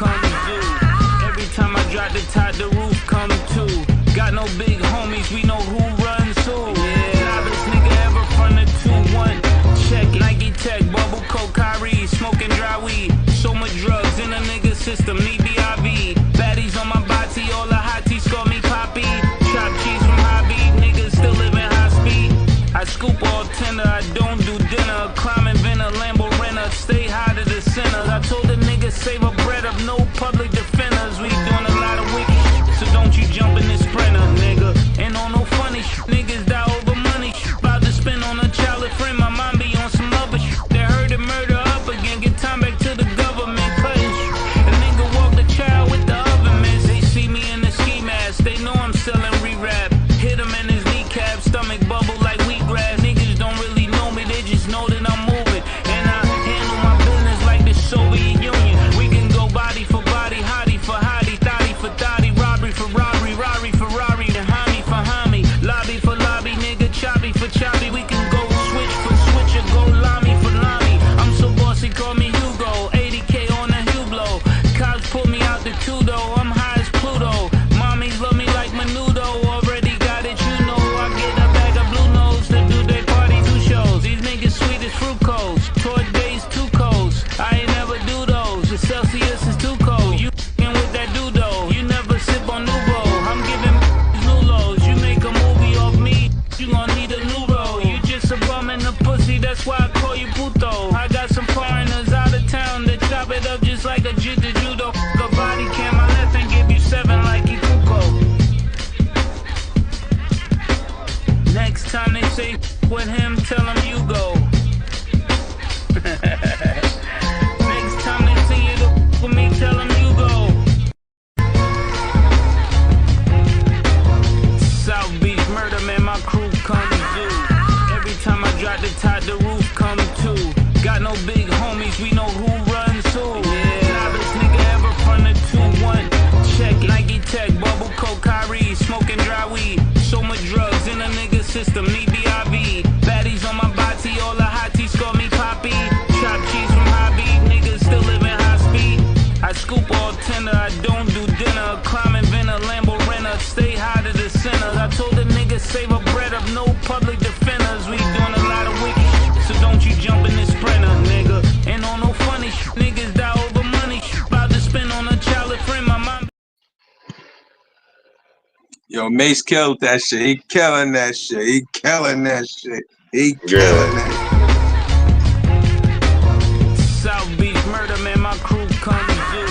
comes due. Every time I drop the top, the roof come too. Got no big homies, we know who runs who. Yeah, loudest nigga ever from the 2-1. Check Nike Tech, bubble coke, Kyrie, smoking dry weed. So much drugs in a nigga system, need BIV. Baddies on my body, all the hotties call me Poppy. Chop cheese from hobby, niggas still living high speed. I scoop all tender, I don't do dinner. Climb inventor, Lambo renter, stay high to the center. I told the niggas save a bread up, no public defenders. We doing a lot of wicked shit, so don't you jump in this sprinter, nigga. Ain't on no funny shit, niggas die over money shit. About to spend on a child of friend, my mom be on some other shit. They heard it murder up again, get time back to the government, cutting shit. A nigga walk the child with the oven mitts. They see me in the ski mask, they know I'm selling re-rap. Hit him in his kneecap, stomach bubble like wheatgrass. Niggas don't really know me, they just know that I'm moving. And I handle my business like the Soviet Union. We can go body for body, hottie for hottie, thotty for thotty, robbery for robbery, Rari for Rari, the homie for homie, lobby for lobby, nigga, choppy for choppy. We can go switch for switch or go lami for lami. I'm so bossy, call me Hugo, 80K on the Hublot. Cops pull me out the two-do, I'm high as Pluto. Mommies love me like Menudo, already got it, you know. I get a bag of blue nose to do their party 2 shows. These niggas sweet as fruit codes, tour days 2 codes. I ain't never do those, the Celsius is too cold. You f***ing with that dudo, you never sip on Nuvo. I'm giving new lows, you make a movie off me, you gon' need a new role. You just a bum in the pussy, that's why I call you puto. I got some foreigners out of town that chop it up just like a judo. F*** a body cam, my left and give you 7 like Ikuko. Next time they say with him, tell him you go. Next time they see you with me, tell him you go. South Beach murder, man, my crew comes due. Every time I drop the top, the roof come too. Got no big homies, we know who runs who. Yeah, loudest nigga ever from the 2-1. Check Nike Tech, bubble coke, Kyrie, smoking dry weed. So much drugs in a nigga system, need BIV. Baddies on my body, all the hotties call me Poppy. Chop cheese from hobby, niggas still living high speed. I scoop all tender, I don't do dinner. Climb inventor, Lambo renter, stay high to the center. I told the niggas save a bread up, no public defenders. We doing a lot of wicked shit, so don't you jump in this sprinter, nigga. Ain't on no funny shit, niggas die over money shit. About to spend on a child of friend, my mom. Yo, Mace killed that shit. He killing that shit. He killing that shit. He killing that shit. South Beach murder, man, my crew comes due.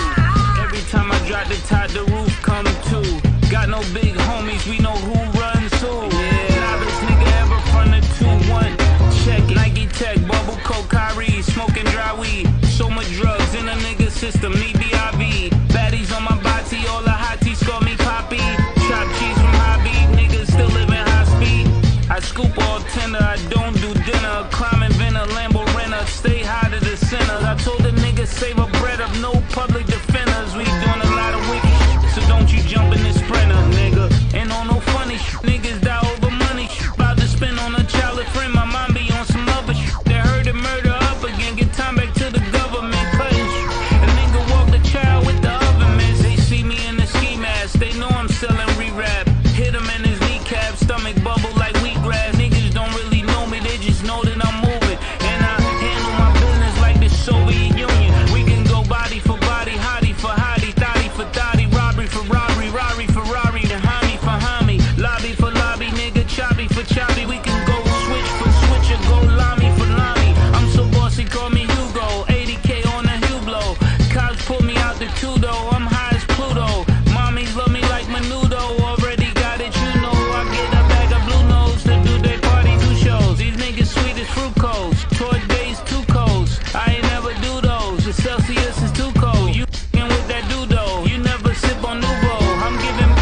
Every time I drop the top, the roof come too. Got no big homies, we know who runs who. Yeah, loudest nigga ever from the 2-1. Check Nike Tech, bubble coke, Kyrie, smoking dry weed. So much drugs in a nigga system, need BIV. Baddies on my body, all the hotties call me Poppy. Chop cheese from hobby, niggas still living high speed. I scoop all tender, I don't do dinner. Climb inventor, Lambo renter, stay high to the center. I told the niggas save a bread up, no public defenders. We doing a lot of wicked shit, so don't you jump in this sprinter, nigga. Ain't on no funny shit, niggas die over money shit. About to spend on a child of friend, my mom be on some other shit. They heard it murder up again, get time back to the government, cutting shit. A nigga walk the child with the oven mitts. They see me in the ski mask, they know I'm selling re-rap. Hit him in his kneecap, stomach bubble like wheatgrass. Niggas don't really know me, they just know that I'm moving. And I handle my business like the Soviet Union. We can go body for body, hottie for hottie, thotty for thotty, robbery for robbery, Rari for Rari, the homie for homie, lobby for lobby, nigga, choppy for choppy. We can go switch for switch or go lami for lami. I'm so bossy, call me Hugo, 80K on the Hublot. Cops pull me out the two-do, I'm high as Pluto. Mommies love me like Menudo, already got it, you know. I get a bag of blue nose to do their party 2 shows. These niggas sweet as fruit codes, tour days 2 codes. I ain't never do those, the Celsius is too cold. You f***ing with that dudo, you never sip on Nuvo. I'm giving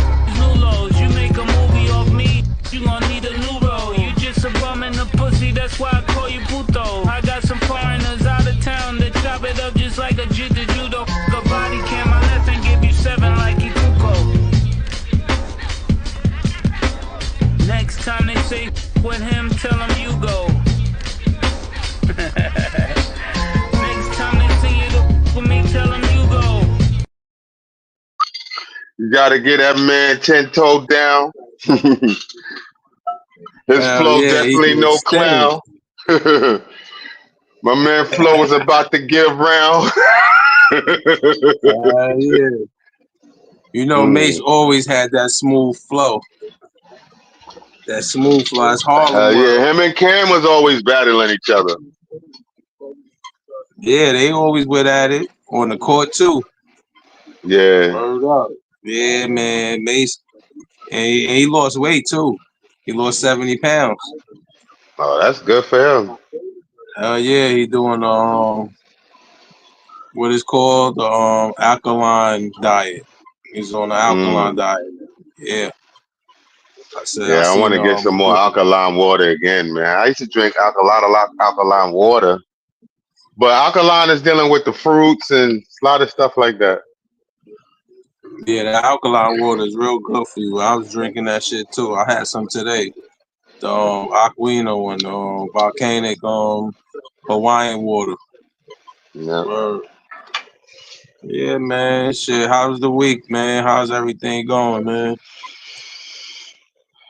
new lows, you make a movie off me, you gon' need a new role. You just a bum in the pussy, that's why I call you puto. I got some foreigners out of town that chop it up just like a judo. F*** a body cam, my left and give you 7 like You gotta get that man 10-toe down. His Hell flow yeah, he definitely can no extend. clown. My man Flo was about to get around. Yeah. You know, Mace always had that smooth flow. That smooth flow. It's Harlem World. Yeah, him and Cam was always battling each other. Yeah, they always went at it on the court too. Yeah. Word up. Yeah, man. Mace, and he lost weight too. He lost 70 pounds. Oh, that's good for him. Yeah, he doing what is called the alkaline diet. He's on the alkaline diet. Yeah. I Yeah, I want seen to get some more alkaline water again, man. I used to drink a lot of alkaline water, but alkaline is dealing with the fruits and a lot of stuff like that. Yeah, the alkaline water is real good for you. I was drinking that shit too. I had some today. The Aquino and volcanic Hawaiian water. Yeah. Yeah, man. Shit, how's the week, man? How's everything going, man?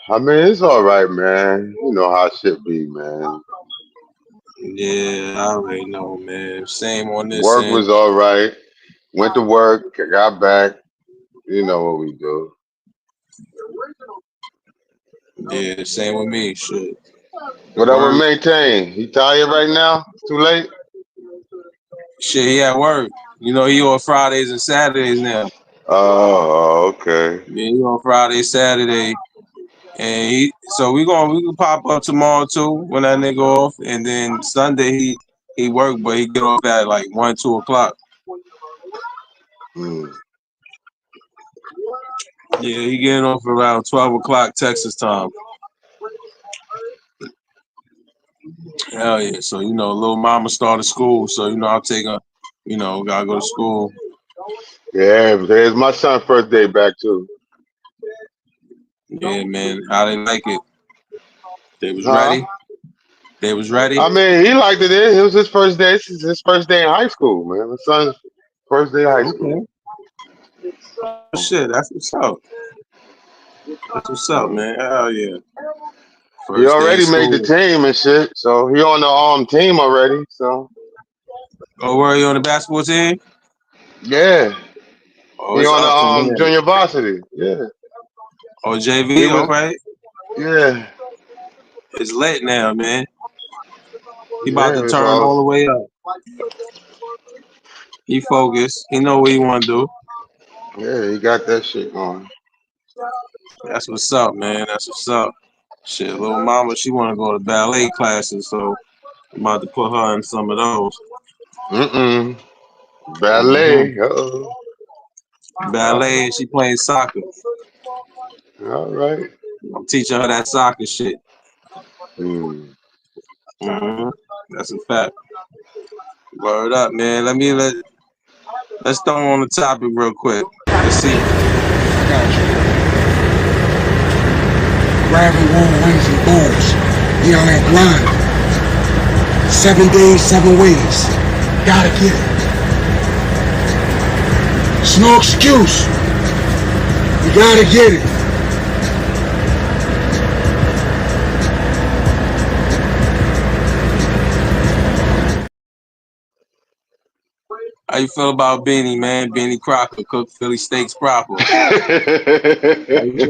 I mean, it's all right, man. You know how shit be, man. Yeah, I already know, man. Same on this Work end. was all right. Went to work, got back. You know what we do. Yeah, same with me. Shit. What up with Maintain? He tired right now? It's too late? Shit, he at work. You know, he on Fridays and Saturdays now. Oh, okay. Yeah, he on Friday, Saturday. And we can pop up tomorrow too when that nigga off. And then Sunday he work, but he get off at like 1, 2 o'clock. Yeah, he getting off around 12 o'clock Texas time. Hell yeah. So, you know, little mama started school. So, you know, I'll take her, you know, gotta go to school. Yeah, there's my son's first day back too. Yeah, man. How they like it? They was ready? They was ready? I mean, he liked it. It was his first day. This is his first day in high school, man. My son's first day of high school. Shit, that's what's up. That's what's up, man. Hell yeah. He already made the team and shit, so he on the team already. So. Oh, were you on the basketball team? Yeah. Oh, he on the junior varsity. Yeah. Oh, JV, all right. Yeah. It's lit now, man. He about to turn all the way up. He focused. He know what he want to do. Yeah, he got that shit going. That's what's up, man. That's what's up. Shit, little mama, she want to go to ballet classes, so I'm about to put her in some of those. Ballet. Ballet, and she playing soccer. All right. I'm teaching her that soccer shit. That's a fact. Word up, man. Let's throw on the topic real quick. Let's see. I got you. Grabbing wool, rings and bowls. He on that grind. 7 days, 7 ways. Gotta get it. It's no excuse. You gotta get it. How you feel about Beanie, man? Beanie Crocker, cook Philly steaks proper. I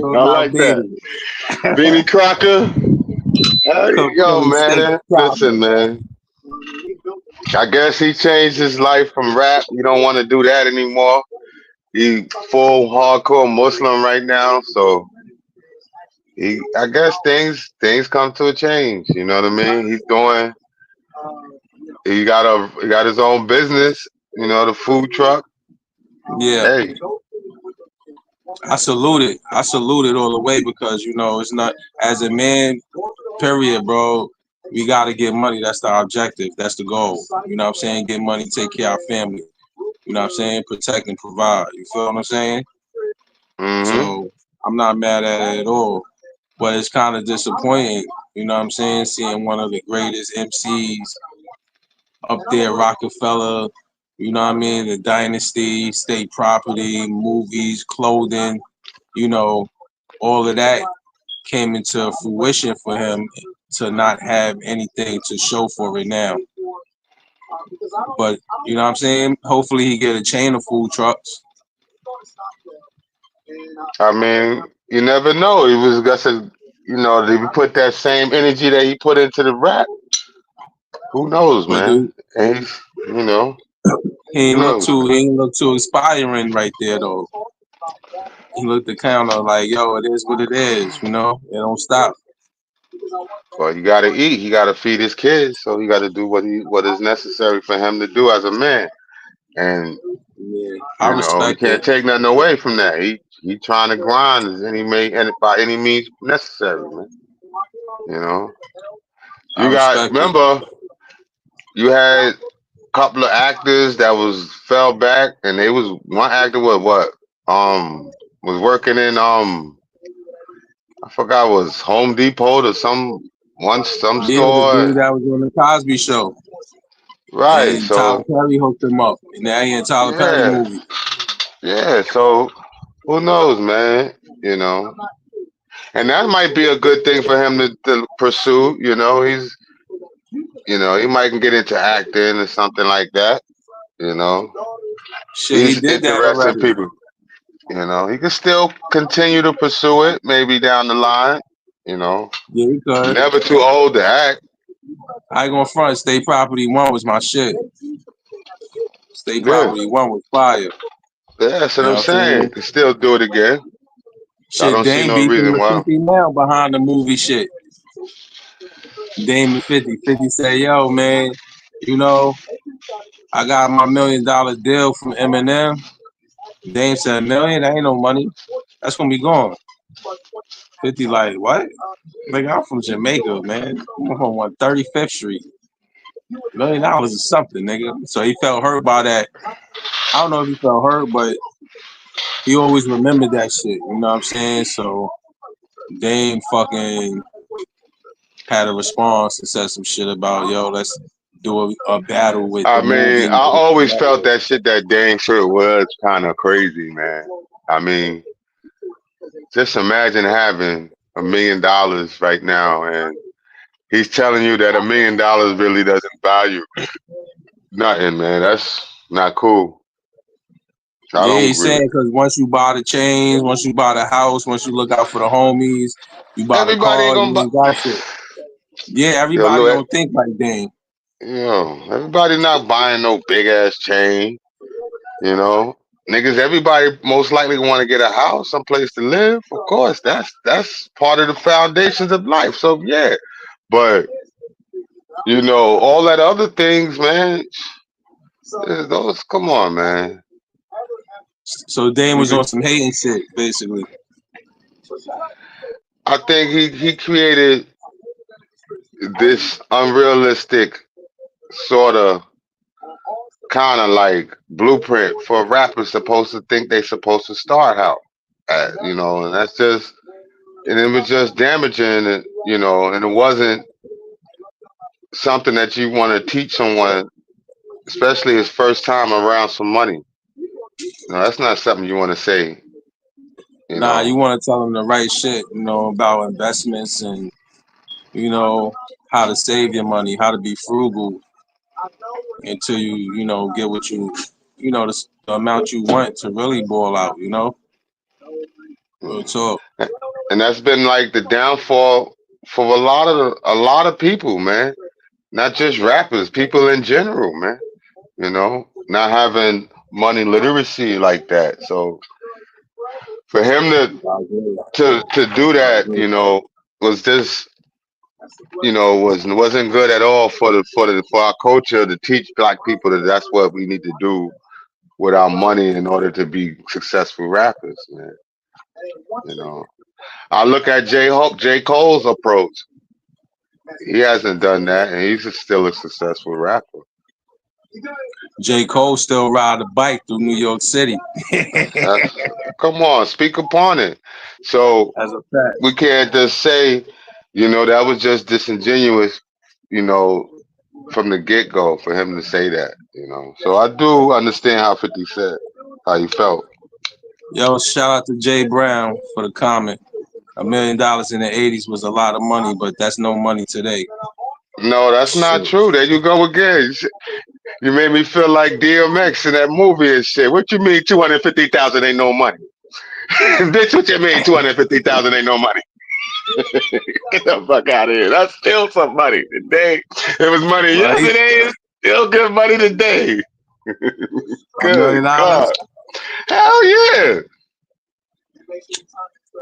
like Beanie? That. Beanie Crocker. Yo, man. Listen, man. I guess he changed his life from rap. He don't want to do that anymore. He full hardcore Muslim right now, so I guess things come to a change. You know what I mean? He got his own business. You know, the food truck. Yeah. Hey. I salute it all the way because, you know, it's not, as a man, period, bro, we got to get money. That's the objective. That's the goal. You know what I'm saying? Get money, take care of our family. You know what I'm saying? Protect and provide. You feel what I'm saying? So I'm not mad at it at all. But it's kind of disappointing, you know what I'm saying? Seeing one of the greatest MCs up there, Rockefeller, You know what I mean? The dynasty, state property, movies, clothing, you know, all of that came into fruition for him to not have anything to show for it now. But you know what I'm saying? Hopefully he get a chain of food trucks. I mean, you never know. He was gonna, did he put that same energy that he put into the rap? Who knows, But man? dude, And he's, he who ain't look knows? too inspiring right there though. He looked the kind of like, yo, it is what it is, you know? It don't stop. Well, you gotta eat. He gotta feed his kids, so he gotta do what is necessary for him to do as a man. And Yeah, I he respect can't it. take nothing away from that. He trying to grind as by any means necessary, man. You know, I you got respect it. remember you had a couple of actors that was fell back, and they was one actor was what was working in I forgot was Home Depot or some Yeah, the store, dude that was on the Cosby Show, right? and Tyler So Perry hooked him up, and now he in Tyler Perry yeah, movie. yeah. So who knows, man? You know, and that might be a good thing for him to pursue. He might can get into acting or something like that. You know, Shit, he he's did that interested in already. people. He can still continue to pursue it, maybe down the line. Yeah, he could. Never too old to act. I ain't gonna front. State Property 1 was my shit. State Yeah, Property 1 was fire. yeah, that's You what know I'm what I'm saying. saying? Can still do it again. I Shit, don't see Dame no beefing reason with why. 50 now behind the movie shit. Dame and 50. 50 say, yo, man, you know, I got my $1 million deal from Eminem. Dame said, $1 million? That ain't no money. That's gonna be gone. 50 like, what? Nigga, I'm from Jamaica, man. I'm from 135th Street. $1 million is something, nigga. So he felt hurt by that. I don't know if he felt hurt, but he always remembered that shit. You know what I'm saying? So Dame fucking had a response and said some shit about, yo, let's do a battle with I the mean, movie. I always felt that shit that Dame shit was kind of crazy, man. I mean, just imagine having $1 million right now, and he's telling you that $1 million really doesn't value nothing, man. That's not cool. I Yeah, don't he's really. saying because once you buy the chains, once you buy the house, once you look out for the homies, you buy the Everybody ain't car, gonna you buy. ain't got shit. Yeah, Yo, everybody look, don't think like Dame. everybody not buying no big ass chain. You know, niggas. Everybody most likely want to get a house, someplace to live. Of course, that's part of the foundations of life. So yeah, but all that other things, man. Those, come on, man. So Dame You was on could, some hating shit, basically. I think he created this unrealistic sort of kind of like blueprint for rappers supposed to think they supposed to start out at, and that's just, and it was just damaging, and it wasn't something that you want to teach someone, especially his first time around some money. No, that's not something you want to say, you Nah, you know. want to tell them the right shit, about investments and, how to save your money, how to be frugal until you get what the amount you want to really ball out. Real talk. And that's been like the downfall for a lot of people, man. Not just rappers, people in general, man. Not having money literacy like that. So for him to I agree. do I that, agree. was just wasn't good at all for our culture to teach black people that that's what we need to do with our money in order to be successful rappers, man. You know, I look at J. Cole's approach. He hasn't done that, and he's still a successful rapper. J. Cole still ride a bike through New York City. That's, come on, speak upon it. So As a fact. we can't just say, that was just disingenuous, you know, from the get-go for him to say that, So I do understand how 50 said, how he felt. Yo, shout out to Jay Brown for the comment. $1 million in the 80s was a lot of money, but that's no money today. No, that's not true. There you go again. You made me feel like DMX in that movie and shit. What you mean 250,000 ain't no money? Bitch, what you mean 250,000 ain't no money? Get the fuck out of here. That's still some money today. It was money yesterday. It's still good money today. Good God. Hell yeah.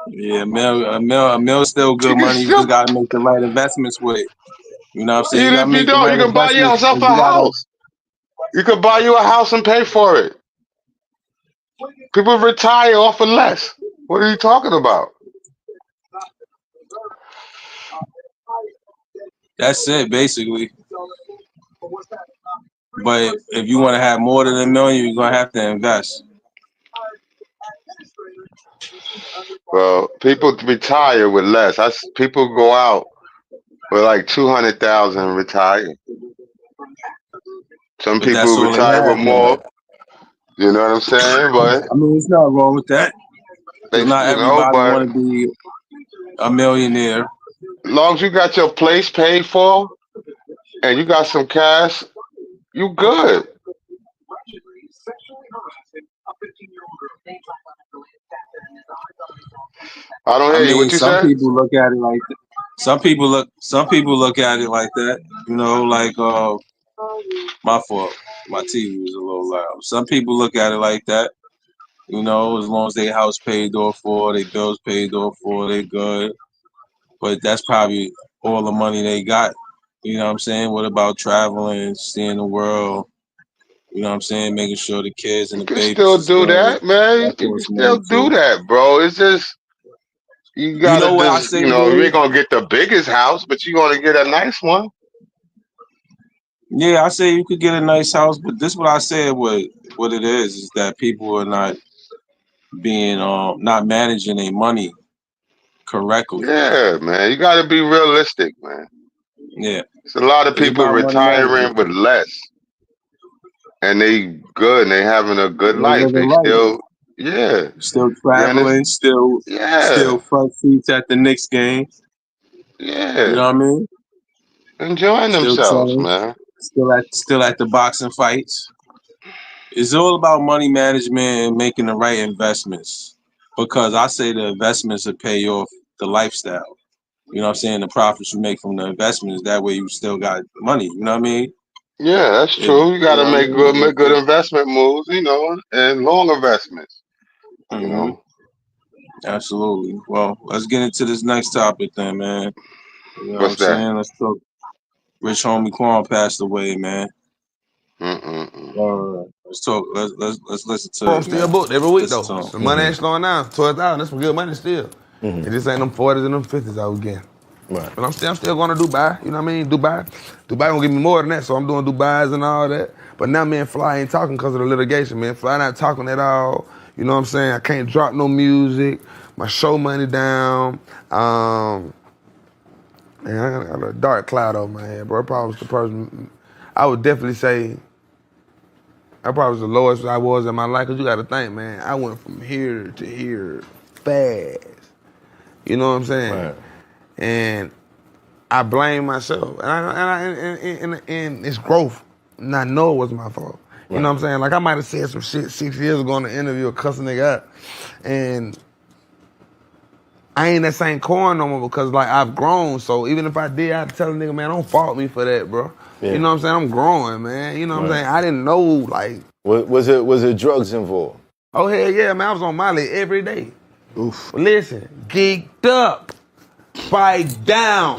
Yeah, a mil still good money. You just gotta make the right investments with it. You know what I'm saying? Even if you don't, you can buy yourself a house. You could buy you a house and pay for it. People retire off of less. What are you talking about? That's it, basically. But if you want to have more than $1 million, you're gonna have to invest. Well, people retire with less. People go out with like 200,000 and retire. Some people retire with more. You know what I'm saying? But I mean, it's not wrong with that. Not everybody want to be a millionaire. As long as you got your place paid for and you got some cash, you good. I don't hear you. What you some say? People look at it like that. Some people look at it like that. You know, like my fault. My TV was a little loud. Some people look at it like that. You know, as long as their house paid off for, their bills paid off for, they good. But that's probably all the money they got. You know what I'm saying? What about traveling, seeing the world? You know what I'm saying? Making sure the kids and the babies. You can still do that, man. You can still do that, bro. It's just you gotta you ain't gonna get the biggest house, but you're gonna get a nice one. Yeah, I say you could get a nice house, but this is what I said. What it is that people are not being not managing their money correctly. Yeah, man. You gotta be realistic, man. Yeah. There's a lot of people retiring with less. And they good and they having a good life. They still traveling, still front seats at the Knicks game. Yeah. You know what I mean? Enjoying themselves, man. Still at the boxing fights. It's all about money management and making the right investments. Because I say the investments will pay off the lifestyle. You know what I'm saying? The profits you make from the investments, that way you still got money. You know what I mean? Yeah, that's true. You got to make good investment moves, and long investments. You know. Absolutely. Well, let's get into this next topic then, man. You know What's what I'm saying? Let's talk. Rich homie Quan passed away, man. Let's talk. Let's listen to. I'm still booked every week though. The money ain't slowing down. 12,000. That's some good money still. It just ain't them 40s and them 50s I was getting. Right. But I'm still going to Dubai. You know what I mean? Dubai gonna give me more than that. So I'm doing Dubais and all that. But now me and Fly ain't talking because of the litigation, man. Fly not talking at all. You know what I'm saying? I can't drop no music. My show money down. Man, I got a dark cloud over my head, bro. I probably was the person. I would definitely say I probably was the lowest I was in my life. Cause you got to think, man. I went from here to here fast. You know what I'm saying? Right. And I blame myself, and it's growth. And I know it wasn't my fault. Right. You know what I'm saying? Like I might have said some shit 6 years ago in the interview, cussing nigga out, and I ain't that same Quan no more because like I've grown. So even if I did, I'd tell a nigga, man, don't fault me for that, bro. Yeah. You know what I'm saying? I'm growing, man. You know what I'm saying? I didn't know like. Was it drugs involved? Oh hell yeah, man! I was on Molly every day. Oof. Listen, geeked up. Fight down.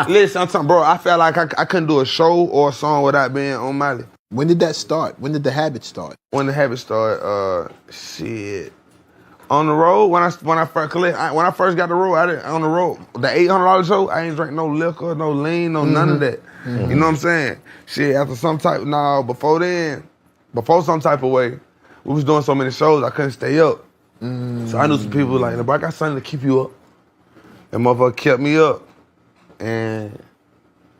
Listen, I'm talking, bro, I felt like I couldn't do a show or a song without being on Molly. When did that start? When did the habit start? When the habit started, shit. On the road, when I first got the road, on the road, the $800 show, I ain't drink no liquor, no lean, no none of that. You know what I'm saying? Shit, after before then, before some type of way, we was doing so many shows, I couldn't stay up. So I knew some people like, bro, I got something to keep you up. That motherfucker kept me up. And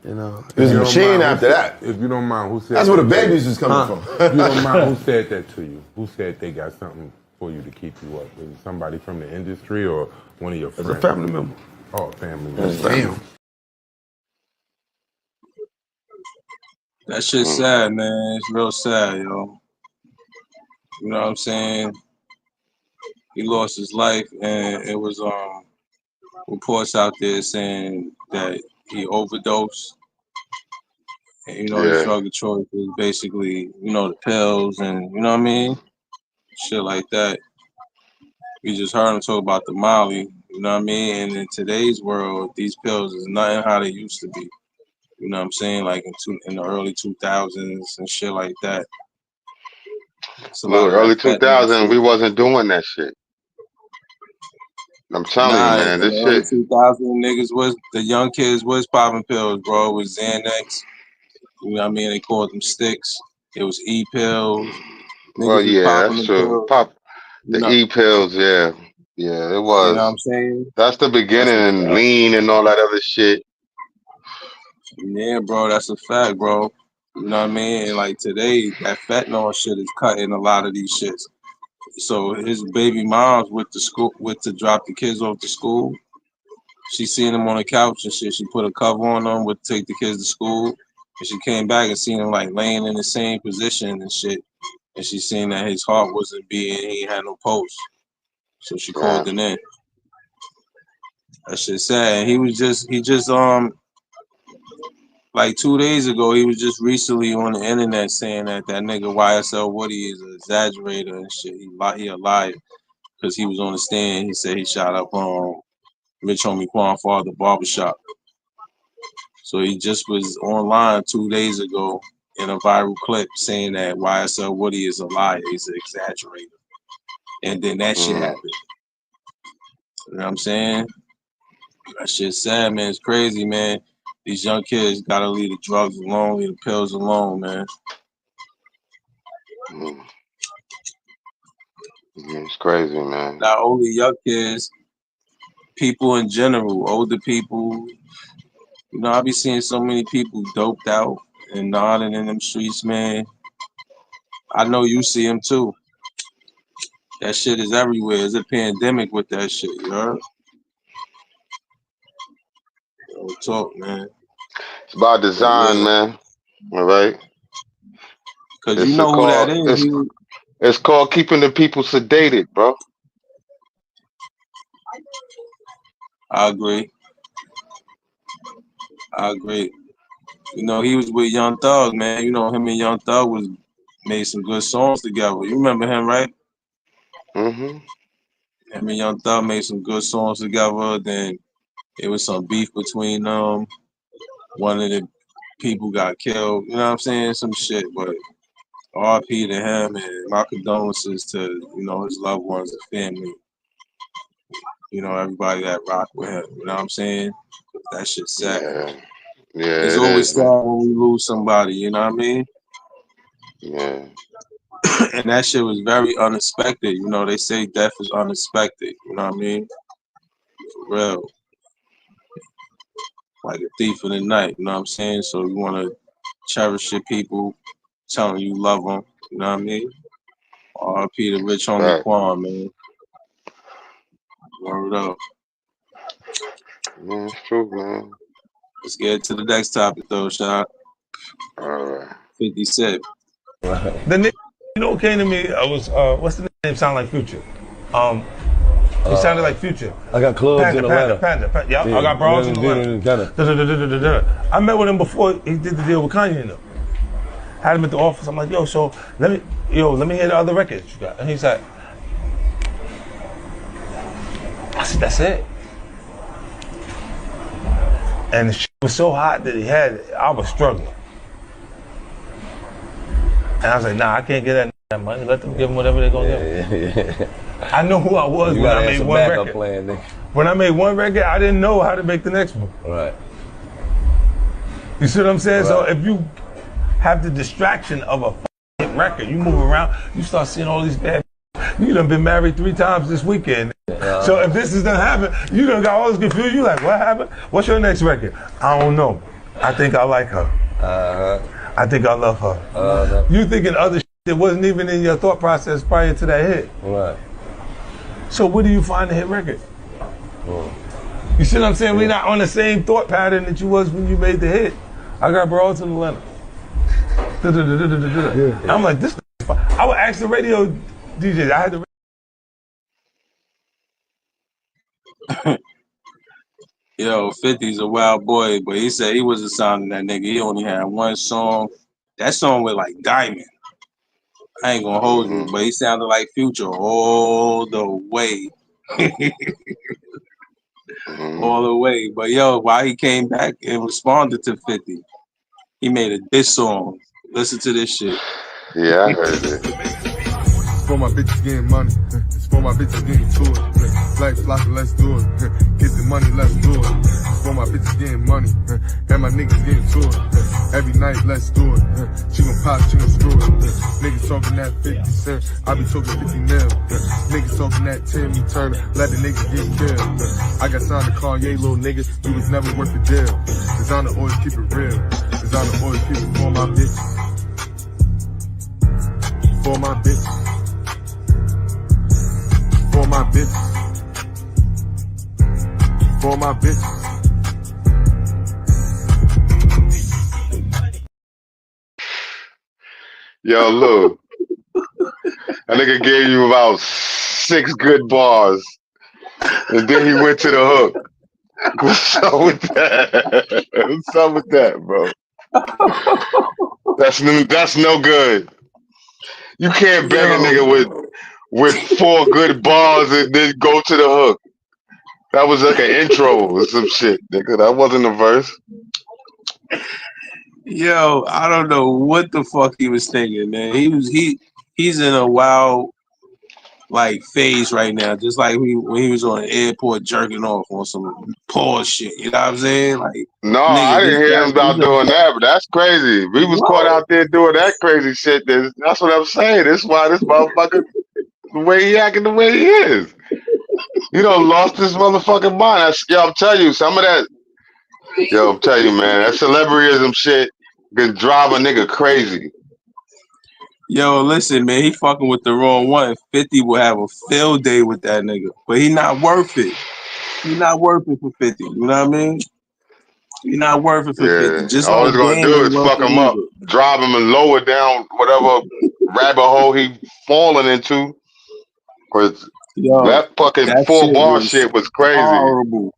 You know, There's a machine after that. If you don't mind, who said that's where the babies was coming from. If you don't mind, who said that to you? Who said they got something for you to keep you up? Was it somebody from the industry or one of your friends? It's a family member. Oh, a family member. Damn. That shit's sad, man. It's real sad, yo. You know what I'm saying? He lost his life, and it was reports out there saying that he overdosed. And, you know, the drug of choice was basically, you know, the pills and, you know what I mean? Shit like that. We just heard him talk about the Molly, you know what I mean? And in today's world, these pills is nothing how they used to be. You know what I'm saying? Like in the early 2000s and shit like that. Look, early 2000s, we wasn't doing that shit. I'm telling you, man, this shit. 2000 niggas was, the young kids was popping pills, bro. It was Xanax. You know what I mean? They called them sticks. It was E-pills. Well, yeah, that's true. The E-pills, yeah. Yeah, it was. You know what I'm saying? That's the beginning, and lean and all that other shit. Yeah, bro, that's a fact, bro. You know what I mean? And like today, that fentanyl shit is cutting a lot of these shits. So his baby mom's with to drop the kids off to school. She seen him on the couch and shit. She put a cover on him, would take the kids to school. And she came back and seen him like laying in the same position and shit. And she seen that his heart wasn't beating, he had no pulse. So she called it in. That shit sad. He just like 2 days ago, he was just recently on the internet saying that nigga YSL Woody is an exaggerator and shit. He a liar because he was on the stand. He said he shot up Rich Homie Quan Father barbershop. So he just was online 2 days ago in a viral clip saying that YSL Woody is a liar. He's an exaggerator. And then that shit happened. You know what I'm saying? That shit's sad, man. It's crazy, man. These young kids gotta leave the drugs alone, leave the pills alone, man. It's crazy, man. Not only young kids, people in general, older people. You know, I be seeing so many people doped out and nodding in them streets, man. I know you see them too. That shit is everywhere. It's a pandemic with that shit, you heard? Real talk, man. It's about design, man. All right? Because you know who that is. It's called keeping the people sedated, bro. I agree. You know, he was with Young Thug, man. You know, him and Young Thug made some good songs together. You remember him, right? Mm-hmm. Him and Young Thug made some good songs together. Then it was some beef between them. One of the people got killed. You know what I'm saying? Some shit, but RP to him and my condolences to, you know, his loved ones and family. You know, everybody that rocked with him. You know what I'm saying? That shit's sad. Yeah, it's always sad when we lose somebody, you know what I mean? Yeah. And that shit was very unexpected. You know, they say death is unexpected. You know what I mean? For real. Like a thief in the night, you know what I'm saying? So you want to cherish your people, tell them you love them, you know what I mean? R.I.P. to Rich Homie Quan, man. Word up. Man, it's true, man. Let's get to the next topic, though, Shot. All right. 50 Cent. The nigga, you know what came to me? I was, what's the name? Sound like Future. He sounded like Future. I got clubs in Atlanta. Panda. Yeah, I got bras in Atlanta. I met with him before he did the deal with Kanye and them. Had him at the office. I'm like, yo, so let me hear the other records you got. And he's like, I said, that's it. And the shit was so hot that he had it, I was struggling. And I was like, nah, I can't get that money. Let them give him whatever they're gonna give. I know who I was when I made one record. Plan, when I made one record, I didn't know how to make the next one. Right. You see what I'm saying? Right. So if you have the distraction of a record, you move around, you start seeing all these bad. You done been married 3 times this weekend. So if this is gonna happen, you done got all this confused. You like, what happened? What's your next record? I don't know. I think I like her. I think I love her. You thinking other shit that wasn't even in your thought process prior to that hit. Right. So where do you find the hit record? You see what I'm saying? We're not on the same thought pattern that you was when you made the hit. I got broads in Atlanta. I'm like, this is fine. I would ask the radio DJs. I had the Yo, 50's a wild boy, but he said he wasn't signing that nigga. He only had one song. That song was like Diamond. I ain't gonna hold you, but he sounded like Future all the way. All the way. But yo, while he came back and responded to 50, he made a diss song. Listen to this shit. Yeah, I heard it. For my bitches getting money. It's for my bitches getting to it. Black flocking, let's do it. Get the money, let's do it. It's for my bitches getting money. And my niggas getting to it. Every night, let's do it. She gon' pop, she gon' screw it. Niggas talking that 50 cent. I be talking 50 mil. Niggas talking that Timmy Turner. Let the niggas get killed. I got signed to Kanye, little niggas. You was never worth the deal. Designer always keep it real. Designer always keep it for my bitches. For my bitches. For my bitches. For my bitches. Yo, look. That nigga gave you about 6 good bars. And then he went to the hook. What's up with that? What's up with that, bro? That's no good. You can't beg a nigga with 4 good bars and then go to the hook. That was like an intro or some shit, nigga. That wasn't a verse. Yo, I don't know what the fuck he was thinking, man. He's in a wild like phase right now, just like when he was on the airport jerking off on some pause shit. You know what I'm saying? Like, no, I didn't hear him about doing that, but that's crazy. We was caught out there doing that crazy shit. That's what I'm saying. That's why this motherfucker, the way he acting, the way he is. You done lost this motherfucking mind. Yo, I'm telling you, some of that. Yo, I'm telling you, man, that celebrityism shit can drive a nigga crazy. Yo, listen, man, he fucking with the wrong one. 50 will have a field day with that nigga, but he not worth it. He not worth it for 50. You know what I mean? He not worth it for 50. Just all he's gonna do is fuck him up, drive him and lower down whatever rabbit hole he falling into. Cause that fucking 4-bar shit was crazy. Horrible.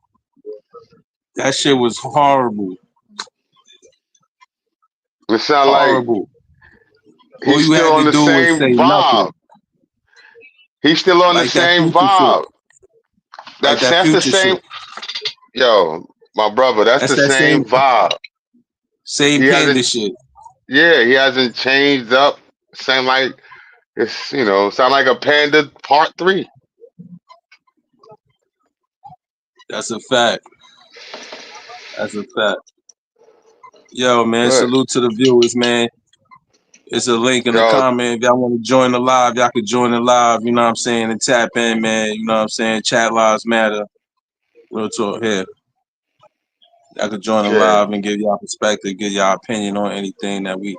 That shit was horrible. It sound horrible. Like he's still on the same vibe. He's still on the same vibe. That's the same. Yo, my brother, that's the same vibe. Same panda shit. Yeah, he hasn't changed up. Sound like it's sound like a Panda Part 3. That's a fact. That's a fact. Yo, man, salute to the viewers, man. It's a link in the comment. If y'all want to join the live, y'all can join the live, you know what I'm saying, and tap in, man. You know what I'm saying? Chat lives matter. Real talk here. Y'all can join the live and give y'all perspective, give y'all opinion on anything that we,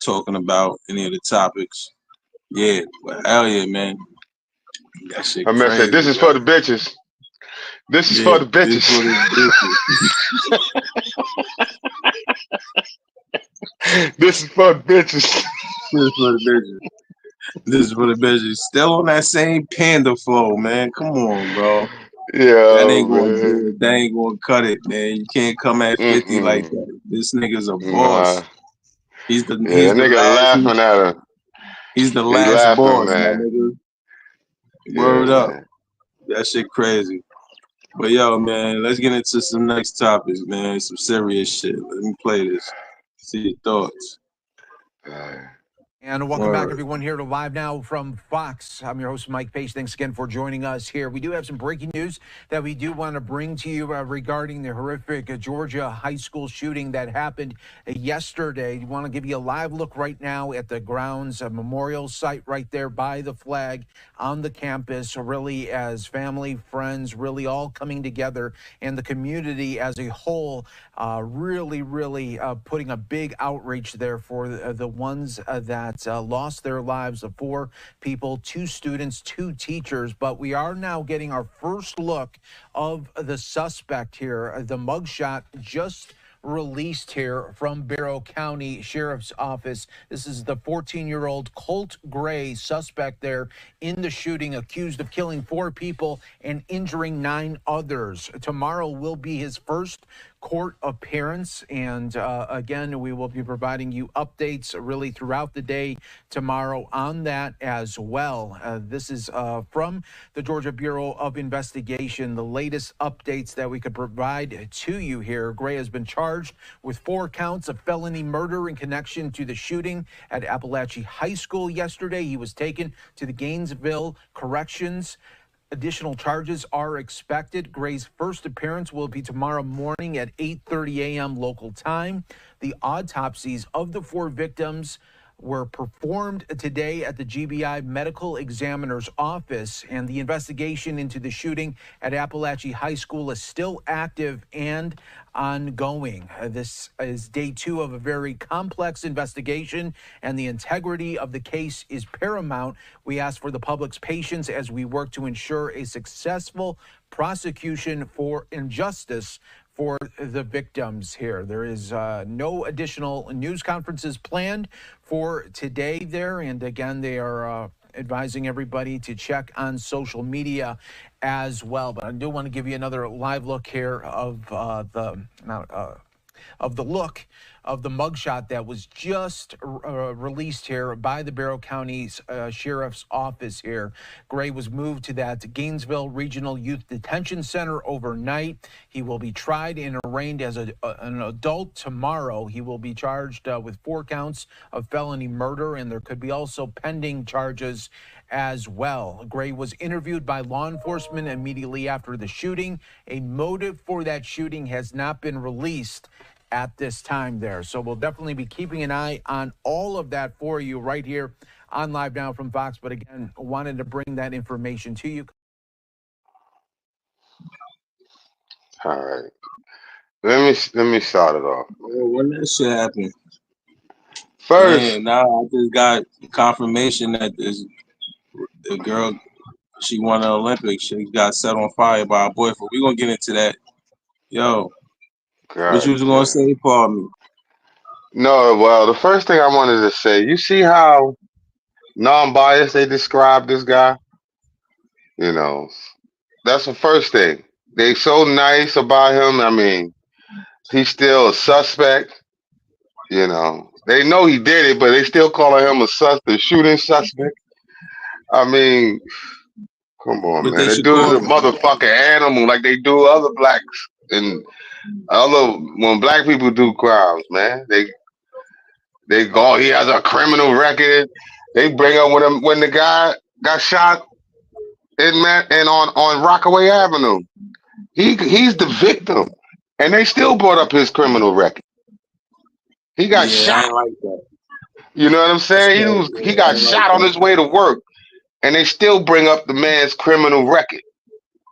talking about, any of the topics. Yeah, but hell yeah, man. That shit I mean, crazy, this is for the bitches. This is for the bitches. This is for the bitches. This is for the bitches. Still on that same panda flow, man. Come on, bro. Yeah, that ain't gonna do it. That ain't gonna cut it, man. You can't come at 50 like that. This nigga's a boss. He's the nigga last, laughing at her. He's the last boss, man. Nigga. Word up. That shit crazy. But yo, man, let's get into some next topics, man. Some serious shit. Let me play this. See your thoughts. And welcome back, everyone, here to Live Now from Fox. I'm your host, Mike Page. Thanks again for joining us here. We do have some breaking news that we do want to bring to you regarding the horrific Georgia high school shooting that happened yesterday. We want to give you a live look right now at the grounds, a memorial site right there by the flag on the campus, really as family, friends, really all coming together, and the community as a whole really putting a big outreach there for the ones that lost their lives, of 4 people, 2 students, 2 teachers. But we are now getting our first look of the suspect here. The mugshot just released here from Barrow County Sheriff's Office. This is the 14-year-old Colt Gray, suspect there in the shooting, accused of killing 4 people and injuring 9 others. Tomorrow will be his first court appearance, and again, we will be providing you updates really throughout the day tomorrow on that as well. This is from the Georgia Bureau of Investigation, the latest updates that we could provide to you here. Gray has been charged with 4 counts of felony murder in connection to the shooting at Appalachia High School yesterday. He was taken to the Gainesville Corrections. Additional charges are expected. Gray's first appearance will be tomorrow morning at 8:30 a.m. local time. The autopsies of the 4 victims were performed today at the GBI Medical Examiner's Office, and the investigation into the shooting at Appalachia High School is still active and ongoing. This is day 2 of a very complex investigation, and the integrity of the case is paramount. We ask for the public's patience as we work to ensure a successful prosecution for injustice for the victims here. There is no additional news conferences planned for today there. And again, they are advising everybody to check on social media as well. But I do want to give you another live look here of the look of the mugshot that was just released here by the Barrow County Sheriff's Office here. Gray was moved to that Gainesville Regional Youth Detention Center overnight. He will be tried and arraigned as an adult tomorrow. He will be charged with 4 counts of felony murder, and there could be also pending charges as well. Gray was interviewed by law enforcement immediately after the shooting. A motive for that shooting has not been released at this time there. So we'll definitely be keeping an eye on all of that for you right here on Live Now from Fox. But again, wanted to bring that information to you. All right. Let me start it off. When that shit happened? First, man, now I just got confirmation that the girl, she won the Olympics. She got set on fire by a boyfriend. We're gonna get into that. Yo, what you was gonna say, Paul? No, well, the first thing I wanted to say, you see how non-biased they describe this guy? You know, that's the first thing. They so nice about him. I mean, he's still a suspect. You know, they know he did it, but they still calling him the shooting suspect. I mean, come on, man. They do the motherfucking animal like they do other blacks and when black people do crimes, man. They go, he has a criminal record. They bring up when the guy got shot on Rockaway Avenue. He's the victim, and they still brought up his criminal record. He got shot. I like that. You know what I'm saying? He got shot on his way to work, and they still bring up the man's criminal record.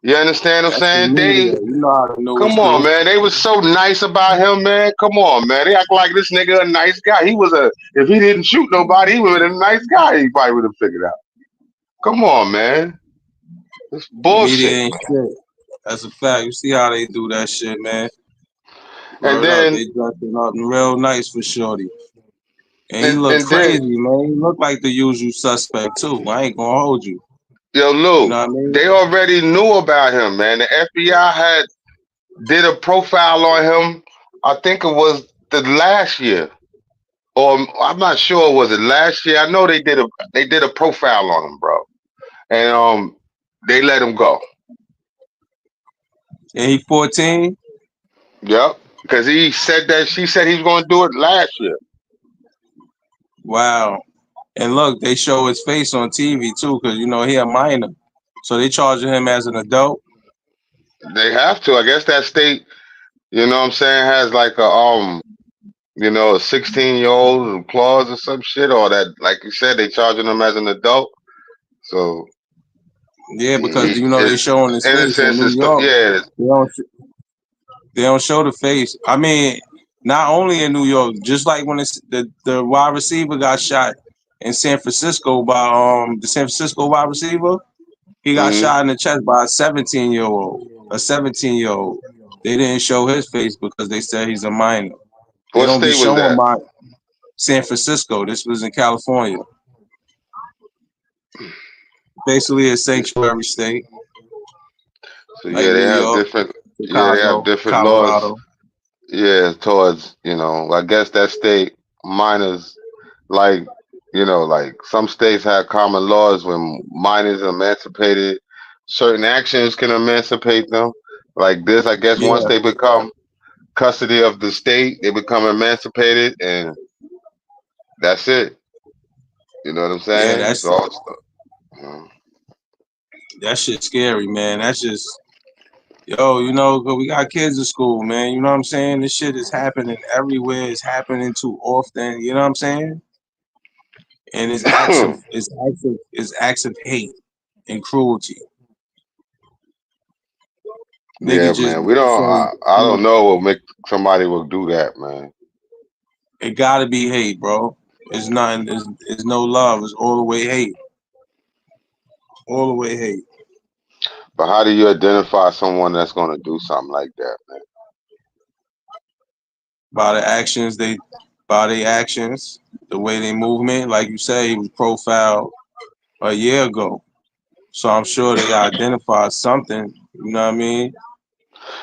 You understand what I'm saying? Come on, man. They was so nice about him, man. Come on, man. They act like this nigga a nice guy. If he didn't shoot nobody, he would have been a nice guy. He probably would have figured out. Come on, man. It's bullshit. That's a fact. You see how they do that shit, man. And then they dressing up real nice for shorty. And he look crazy, man. He look like the usual suspect too. I ain't gonna hold you. Yo, Lou, you know what I mean? They already knew about him, man. The FBI did a profile on him. I think it was the last year, or I'm not sure. Was it last year? I know they did a profile on him, bro, and they let him go. And he 14. Yep, because she said he was going to do it last year. Wow. And look, they show his face on TV too, because you know he a minor, so they charging him as an adult. They have to. I guess that state, you know what I'm saying, has like a you know, a 16-year-old clause or some shit, or that, like you said, they charging him as an adult. So yeah, because you know they showing his face in New York. Yeah, they don't show the face. I mean, not only in New York, just like when it's the wide receiver got shot in San Francisco by the San Francisco wide receiver, he got shot in the chest by a 17-year-old. They didn't show his face because they said he's a minor. They What don't be state was showing that? San Francisco. This was in California. Basically a sanctuary state. So like yeah, they New have York, different. Chicago, They have different Colorado. laws. Yeah, towards, you know, I guess that state minors, like, you know, like some states have common laws when minors are emancipated. Certain actions can emancipate them. Like this, I guess once Yeah. they become custody of the state, they become emancipated, and that's it. You know what I'm saying? that's So, that shit scary, man. That's just yo, you know, 'cause we got kids in school, man. You know what I'm saying? This shit is happening everywhere. It's happening too often. You know what I'm saying? And it's acts of hate and cruelty. yeah, man. We don't. I don't know what make somebody will do that, man. It gotta be hate, bro. It's nothing. It's no love. It's all the way hate. All the way hate. But how do you identify someone that's going to do something like that, man? By the actions the way they movement. Like you say, he was profiled a year ago. So I'm sure they identified something. You know what I mean?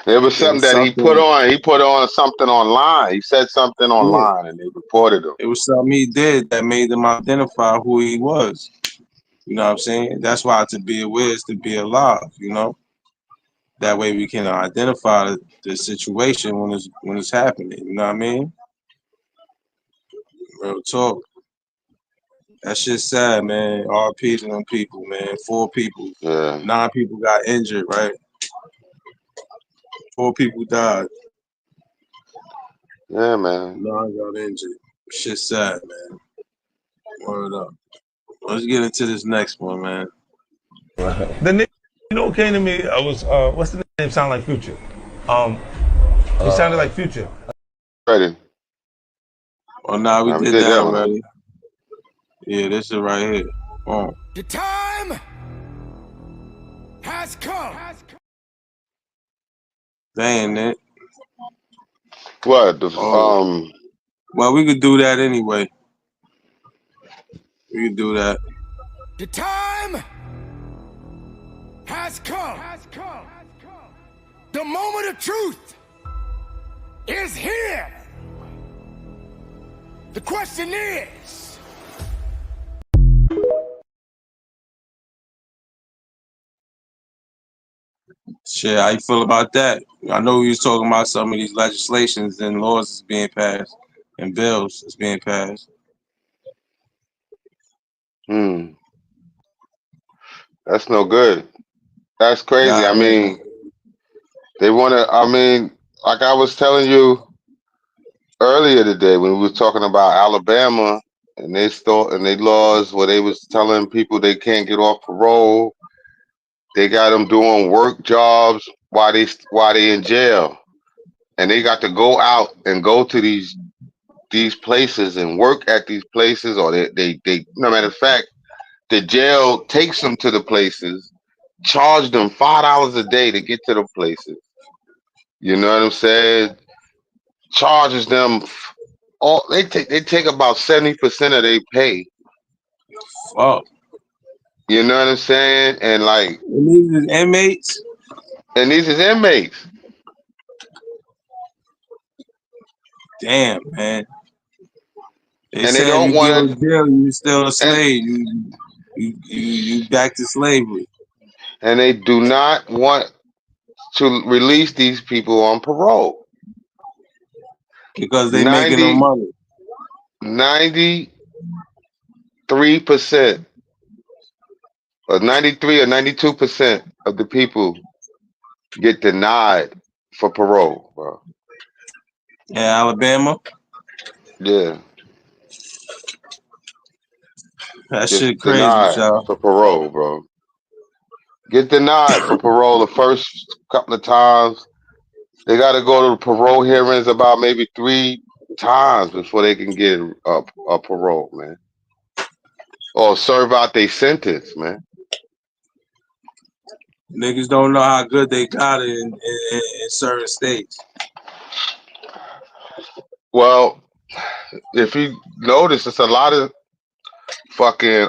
There was something that he put on. He put on something online. He said something online, and they reported him. It was something he did that made them identify who he was. You know what I'm saying? That's why to be aware is to be alive. You know, that way we can identify the situation when it's happening. You know what I mean? Real talk. That shit's sad, man. RP to them people, man. 4 people. Yeah. 9 people got injured, right? 4 people died. Yeah, man. 9 got injured. Shit's sad, man. Word up. Let's get into this next one, man. The name, you know what came to me? I was what's the name? Sound like Future. He sounded like Future. Ready. Oh, nah, we did that already. Yeah, this is right here. The time has come. Dang it. What? Well, we could do that anyway. We could do that. The time has come. The moment of truth is here. The question is, shit, how you feel about that? I know we was talking about some of these legislations and laws that's being passed and bills that's being passed. That's no good. That's crazy. Nah, I mean, they want to. I mean, like I was telling you earlier today when we were talking about Alabama and they laws where they was telling people they can't get off parole. They got them doing work jobs while they in jail, and they got to go out and go to these places and work at these places, or they no matter of fact, the jail takes them to the places, charge them $5 a day to get to the places. You know what I'm saying? Charges them all. They take about 70% of their pay. Fuck. You know what I'm saying? And like, and these is inmates. Damn, man. They and said they don't you want to jail, you still a slave. You back to slavery. And they do not want to release these people on parole because they making no money. 90 93% or 93 or 92% of the people get denied for parole, bro. Yeah, Alabama. Yeah. That Get shit crazy, denied y'all. for parole, bro. Get denied for parole the first couple of times. They got to go to parole hearings about maybe 3 times before they can get a parole, man. Or serve out their sentence, man. Niggas don't know how good they got it in certain states. Well, if you notice, it's a lot of fucking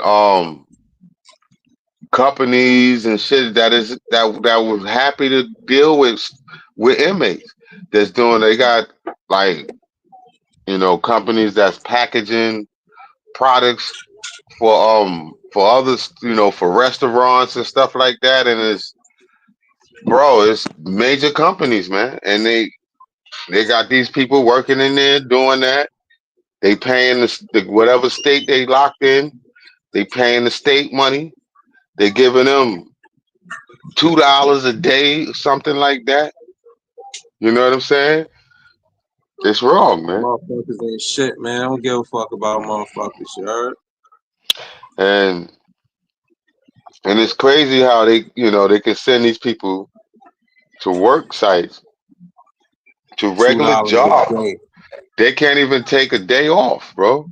companies and shit that was happy to deal with inmates. That's doing. They got like, you know, companies that's packaging products for others, you know, for restaurants and stuff like that. And it's major companies, man, and they got these people working in there doing that. They paying the whatever state they locked in. They paying the state money. They giving them $2 a day, something like that. You know what I'm saying? It's wrong, man. Motherfuckers ain't shit, man. I don't give a fuck about motherfuckers, you heard? And it's crazy how they can send these people to work sites, to regular jobs. They can't even take a day off, bro.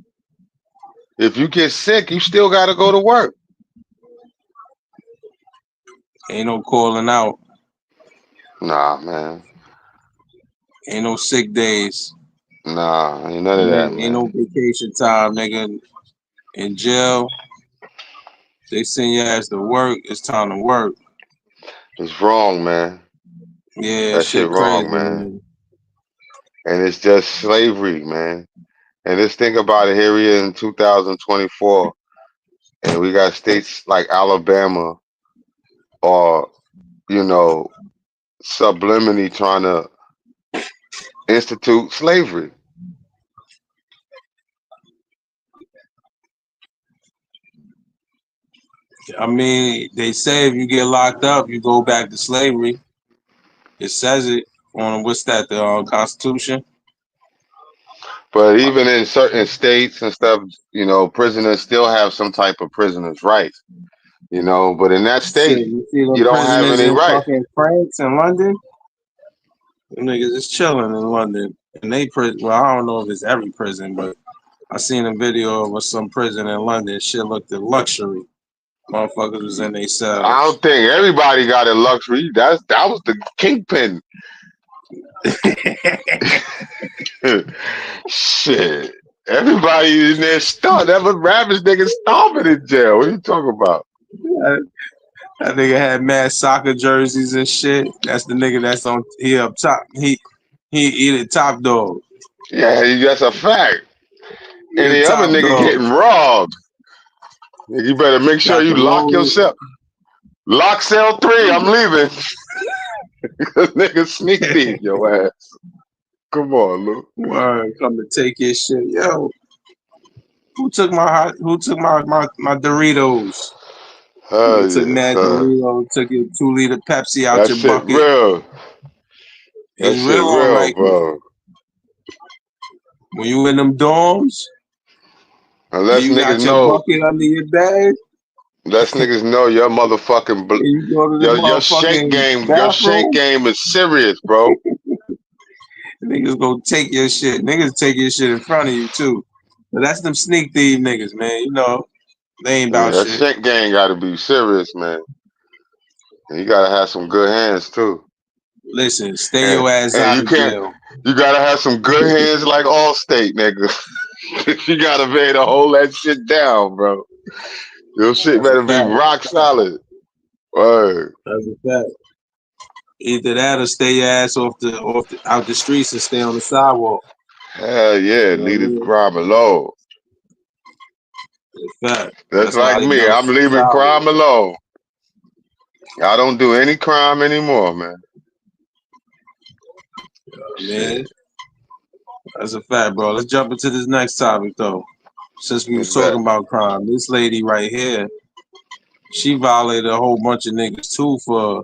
If you get sick, you still got to go to work. Ain't no calling out. Nah, man. Ain't no sick days. Nah, ain't none of that, man. Ain't no vacation time, nigga. In jail, they send your ass to work. It's time to work. It's wrong, man. Yeah, that shit wrong, crazy, man. And it's just slavery, man. And just think about it. Here we are in 2024, and we got states like Alabama, or subliminally trying to institute slavery. I mean, they say if you get locked up, you go back to slavery. It says it on the Constitution. But even in certain states and stuff, prisoners still have some type of prisoners' rights. But in that state, you don't have any rights. Fucking France and London, them niggas is chilling in London, and they prison. Well, I don't know if it's every prison, but I seen a video of some prison in London. Shit looked at luxury. Motherfuckers was in their cells. I don't think everybody got a luxury. That was the kingpin. Shit. Everybody in there starving. That was Ravish nigga starving in jail. What are you talking about? That nigga had mad soccer jerseys and shit. That's the nigga that's on up top. He the top dog. Yeah, that's a fact. And the other nigga getting robbed. You better make sure you lock yourself. Lock cell 3, I'm leaving. Nigga sneak thief your ass. Come on, Luke. Word, come to take your shit. Yo. Who took my Doritos? Took mad Doritos, took your 2-liter Pepsi out your bucket. Real. That shit real, like bro. When you in them dorms, unless you niggas got your bucket under your bed. Unless niggas know your motherfucking your shake game is serious, bro. Niggas go take your shit. Niggas take your shit in front of you too. But that's them sneak thief niggas, man. They ain't about shit. That shake game gotta be serious, man. And you gotta have some good hands too. Listen, stay your ass out of jail. You gotta have some good hands like Allstate, nigga. You gotta be able to hold that shit down, bro. Your shit better be rock solid. Word. That's a fact. Either that or stay your ass out the streets and stay on the sidewalk. Hell yeah, leave the crime alone. That's like me. I'm leaving crime alone. I don't do any crime anymore, man. Man, that's a fact, bro. Let's jump into this next topic, though. since we was talking about crime, this lady right here, she violated a whole bunch of niggas too for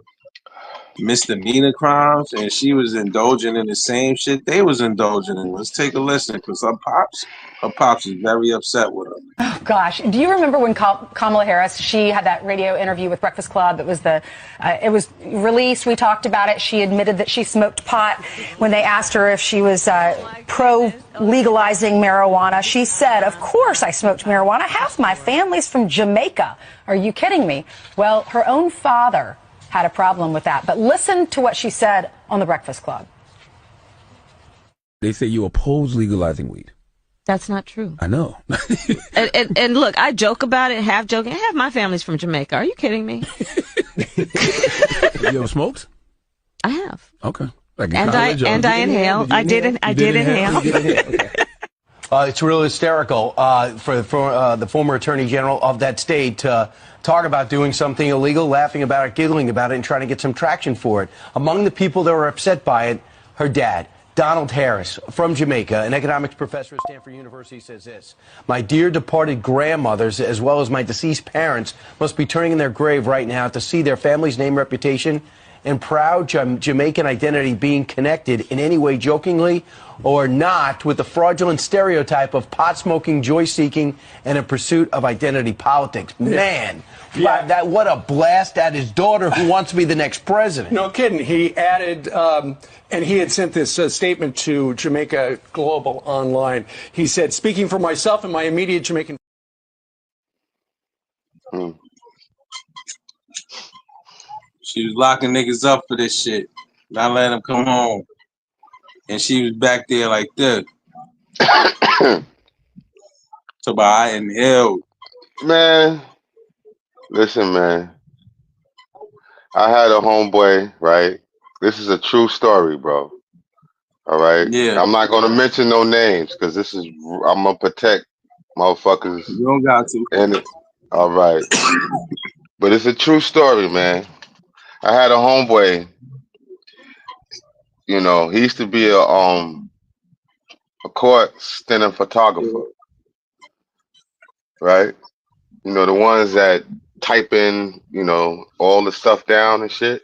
misdemeanor crimes, and she was indulging in the same shit they was indulging in. Let's take a listen, because her pops is very upset with her. Oh gosh, do you remember when Kamala Harris, she had that radio interview with Breakfast Club? It was it was released. We talked about it. She admitted that she smoked pot. When they asked her if she was pro legalizing marijuana, she said, "Of course I smoked marijuana. Half my family's from Jamaica. Are you kidding me?" Well, her own father had a problem with that. But listen to what she said on the Breakfast Club. They say you oppose legalizing weed. That's not true. I know. and look, I joke about it, half joking. Half my family's from Jamaica. Are you kidding me? You ever smoked? I have. Okay. Like and I inhale. I did inhale. Okay. It's real hysterical for the former attorney general of that state to talk about doing something illegal, laughing about it, giggling about it, and trying to get some traction for it. Among the people that were upset by it, her dad, Donald Harris, from Jamaica, an economics professor at Stanford University, says this: "My dear departed grandmothers, as well as my deceased parents, must be turning in their grave right now to see their family's name, reputation, and proud Jamaican identity being connected in any way, jokingly or not, with the fraudulent stereotype of pot-smoking, joy-seeking, and a pursuit of identity politics." Man, what a blast at his daughter who wants to be the next president. No kidding. He added, and he had sent this statement to Jamaica Global Online. He said, "Speaking for myself and my immediate Jamaican..." She was locking niggas up for this shit, not letting them come home. And she was back there like this. So I inhaled. Man, listen, man. I had a homeboy, right? This is a true story, bro. All right? Yeah. I'm not going to mention no names because I'm going to protect motherfuckers. You don't got to. All right. But it's a true story, man. I had a homeboy, you know, he used to be a court steno photographer, right? You know, the ones that type in, you know, all the stuff down and shit.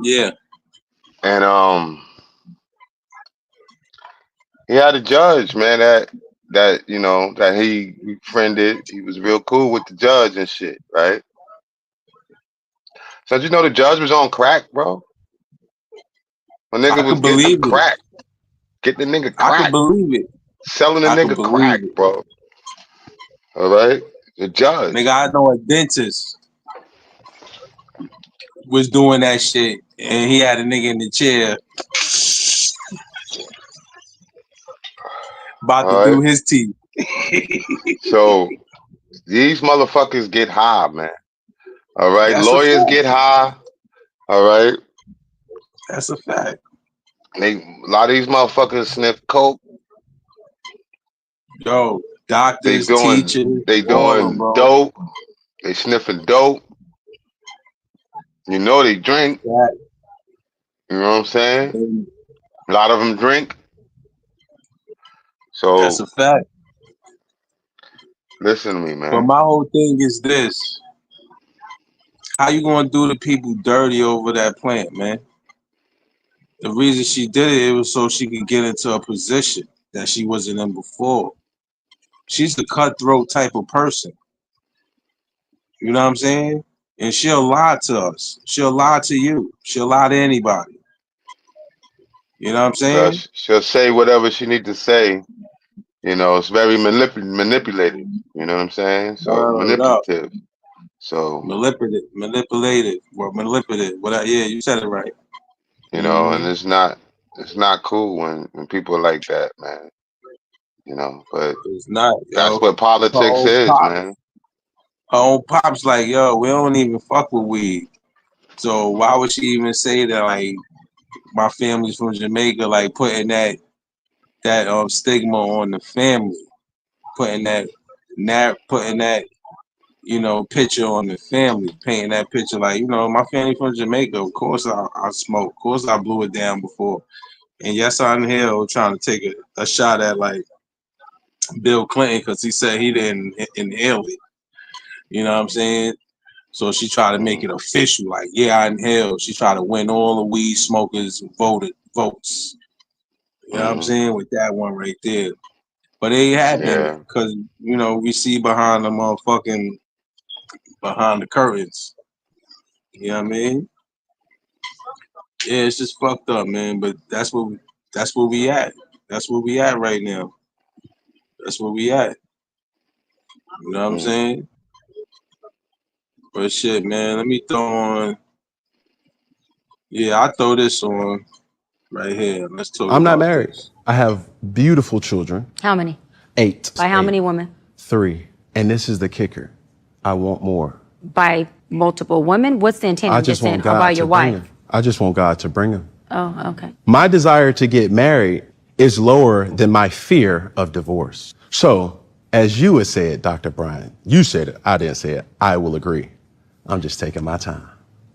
Yeah. And he had a judge, man, that you know, that he befriended. He was real cool with the judge and shit, right? So you know the judge was on crack, bro. A nigga was getting crack. Get the nigga crack. I can believe it. Selling the nigga crack, bro. All right? The judge. Nigga, I know a dentist was doing that shit, and he had a nigga in the chair about to do his teeth. So these motherfuckers get high, man. All right, That's lawyers get high. All right, that's a fact. A lot of these motherfuckers sniff coke. Yo, doctors, teachers, they doing dope. They sniffing dope. You know they drink. You know what I'm saying? A lot of them drink. So that's a fact. Listen to me, man. But my whole thing is this. How you gonna do the people dirty over that plant, man? The reason she did it was so she could get into a position that she wasn't in before. She's the cutthroat type of person. You know what I'm saying? And she'll lie to us. She'll lie to you. She'll lie to anybody. You know what I'm saying? She'll say whatever she needs to say. You know, it's very manipulative. You know what I'm saying? So manipulative. So manipulative. What? Yeah, you said it right. You know, and it's not cool when people are like that, man. You know, but it's not. That's what politics is, man. Her own pops like, yo, we don't even fuck with weed. So why would she even say that? Like, my family's from Jamaica, like putting that stigma on the family, putting that you know, picture on the family, painting that picture like, you know, my family from Jamaica. Of course I smoke. Of course I blew it down before. And yes, I'm here trying to take a shot at like Bill Clinton because he said he didn't inhale it. You know what I'm saying? So she tried to make it official, like, yeah, I inhaled. She tried to win all the weed smokers votes. You know what I'm saying? With that one right there. But it ain't happening because, you know, we see behind the motherfucking, behind the curtains. You know what I mean? Yeah, it's just fucked up, man. But that's where we at. That's where we at right now. That's where we at. You know what I'm saying? But shit, man, let me throw on. Yeah, I throw this on right here. Let's talk I'm not about married. this. I have beautiful children. How many? 8. By how many women? 3. And this is the kicker. I want more. By multiple women? What's the intent I of just this? want Or God by to your bring wife? them. I just want God to bring them. Oh, okay. My desire to get married is lower than my fear of divorce. So, as you had said, Dr. Brian, you said it, I didn't say it, I will agree. I'm just taking my time.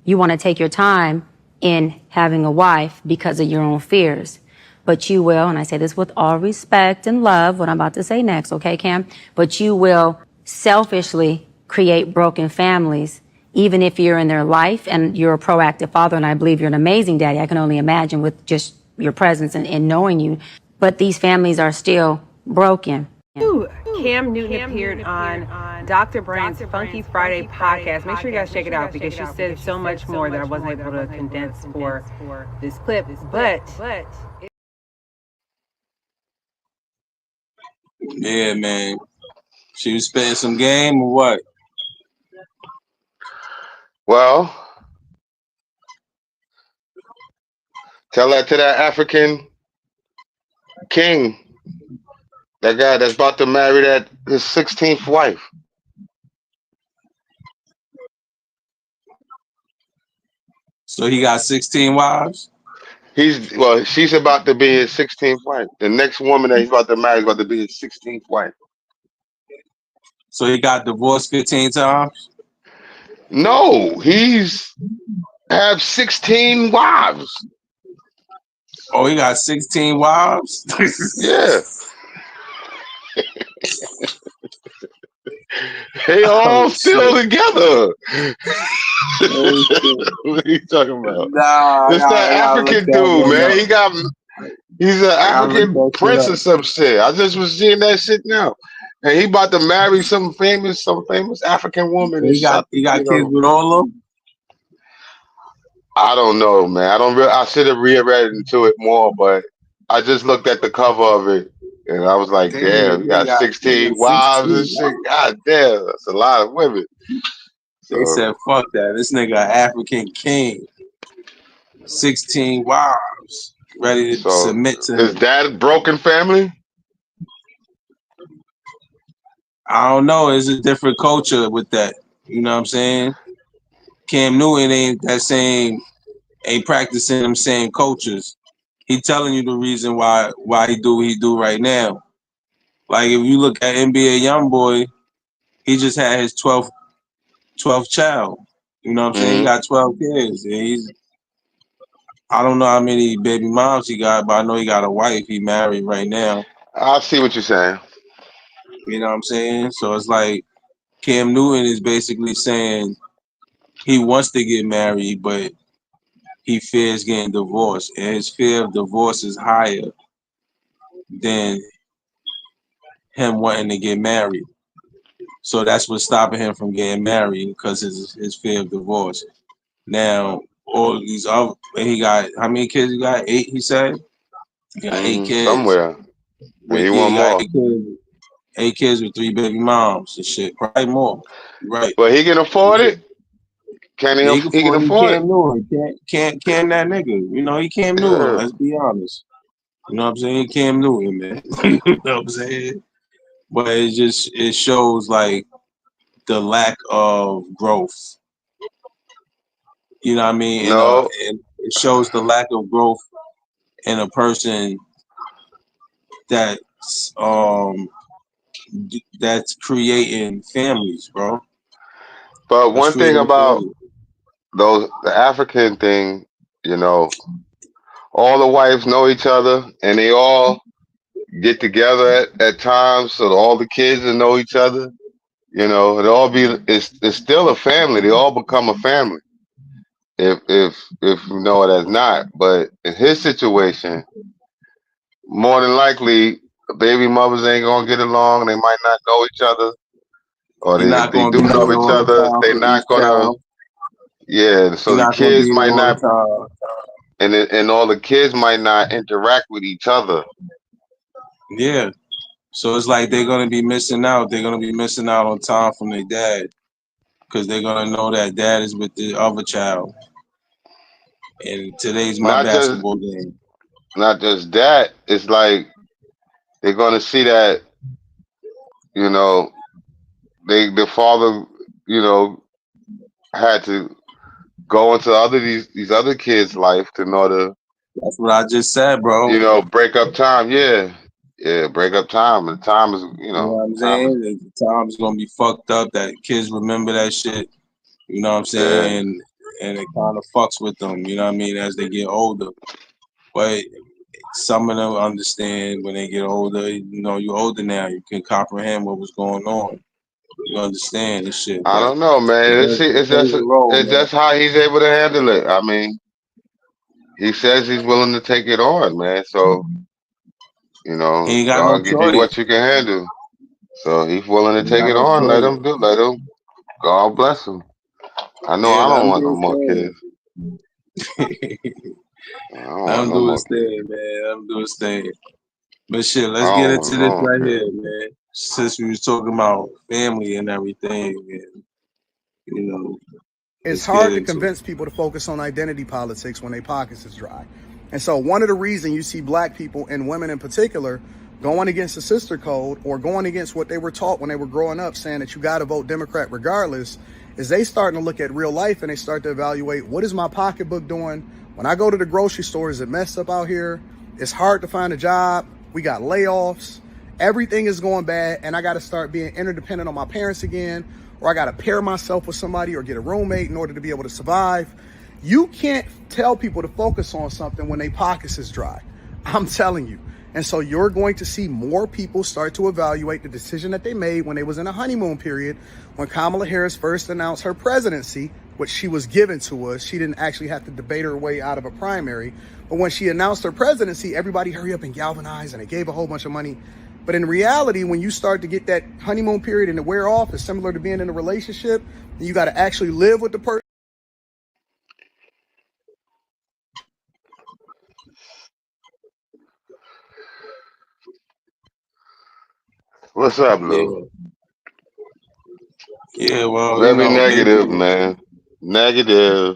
You want to take your time in having a wife because of your own fears. But you will, and I say this with all respect and love, what I'm about to say next, okay, Cam? But you will selfishly create broken families, even if you're in their life and you're a proactive father, and I believe you're an amazing daddy. I can only imagine with just your presence and knowing you. But these families are still broken. Cam Newton appeared on Dr. Brian's Funky Friday podcast. Make sure you guys check it out because she said so much more that I wasn't able to condense for this clip. But Yeah, man. She was spitting some game or what? Well, tell that to that African king, that guy that's about to marry his 16th wife. So he got 16 wives? She's about to be his 16th wife. The next woman that he's about to marry is about to be his 16th wife. So he got divorced 15 times? No, he's have 16 wives. Oh, he got 16 wives? Yeah. They all still together. What are you talking about? It's that African dude, man. He's an African prince or some shit. I just was seeing that shit now. And he about to marry some famous African woman. He got kids with all of them? I don't know, man. I should have reread into it more, but I just looked at the cover of it and I was like, damn, he got 16 wives and shit. God damn, that's a lot of women. They said, fuck that. This nigga African king. 16 wives. Ready to submit to him. Is that a broken family? I don't know. It's a different culture with that. You know what I'm saying? Cam Newton ain't practicing them same cultures. He telling you the reason why he do what he do right now. Like if you look at NBA YoungBoy, he just had his 12th child. You know what I'm saying? He got 12 kids. And I don't know how many baby moms he got, but I know he got a wife. He married right now. I see what you're saying. You know what I'm saying? So it's like Cam Newton is basically saying he wants to get married, but he fears getting divorced. And his fear of divorce is higher than him wanting to get married. So that's what's stopping him from getting married because his fear of divorce. Now, all these other, he got, how many kids he got? 8, he said? He got 8 kids. Somewhere. With, he want more. 8 kids with 3 baby moms and shit. Probably more. Right. But he can afford it? Can he can afford it? Cam that nigga. You know, he Cam Newton, let's be honest. You know what I'm saying? Cam Newton, man. You know what I'm saying? But it shows like the lack of growth. You know what I mean? No. And it shows the lack of growth in a person that's creating families, bro. But one thing about the African thing, you know, all the wives know each other and they all get together at times so that all the kids will know each other. You know, it's still a family. They all become a family. If you know it as not. But in his situation, more than likely, the baby mothers ain't gonna get along. They might not know each other, or they do know each other. They're not gonna. Yeah, so the kids might not, and all the kids might not interact with each other. Yeah. So it's like they're gonna be missing out. They're gonna be missing out on time from their dad because they're gonna know that dad is with the other child. And today's my basketball game. Not just that. It's like they're gonna see that, you know, the father, you know, had to go into these other kids' life in order. That's what I just said, bro. You know, break up time. Yeah, break up time. And time is, you know what I'm saying? The time's gonna be fucked up. That kids remember that shit. You know what I'm saying? And it kind of fucks with them. You know what I mean? As they get older, but some of them understand when they get older. You know, you're older now. You can comprehend what was going on. You understand this shit. I don't know, man. It's just how he's able to handle it. I mean, he says he's willing to take it on, man. So, you know, God give you what you can handle. So he's willing to take it on. Let him do. Let him. God bless him. I know I don't want no more kids. I'm doing his thing, man. I'm doing his thing. But shit, let's get into this right here, man. Since we was talking about family and everything, and you know, it's hard to convince people to focus on identity politics when their pockets is dry. And so one of the reasons you see black people and women in particular going against the sister code or going against what they were taught when they were growing up, saying that you got to vote Democrat regardless, is they starting to look at real life and they start to evaluate, what is my pocketbook doing? When I go to the grocery store, is it messed up out here? It's hard to find a job. We got layoffs. Everything is going bad, and I got to start being interdependent on my parents again, or I got to pair myself with somebody or get a roommate in order to be able to survive. You can't tell people to focus on something when their pockets is dry. I'm telling you. And so you're going to see more people start to evaluate the decision that they made when they was in a honeymoon period, when Kamala Harris first announced her presidency, which she was given to us. She didn't actually have to debate her way out of a primary. But when she announced her presidency, everybody hurry up and galvanized, and they gave a whole bunch of money. But in reality, when you start to get that honeymoon period and to wear off, it's similar to being in a relationship. And you got to actually live with the person. What's up, Lou? Yeah, well, very negative, man. Negative.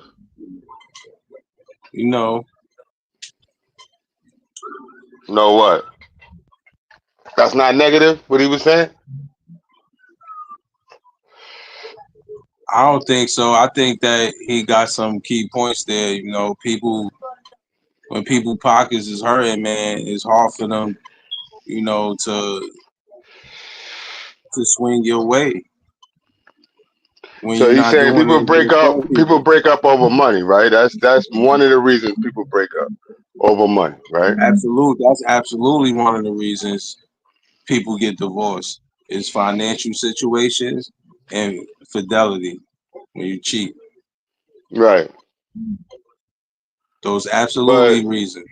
You know. Know what? That's not negative, what he was saying? I don't think so. I think that he got some key points there. You know, when people pockets is hurting, man, it's hard for them, you know, to swing your way. So he's saying people break up over money, right? That's one of the reasons people break up, over money, right? Absolutely. That's absolutely one of the reasons people get divorced is financial situations and fidelity when you cheat. Right. Those absolutely reasons.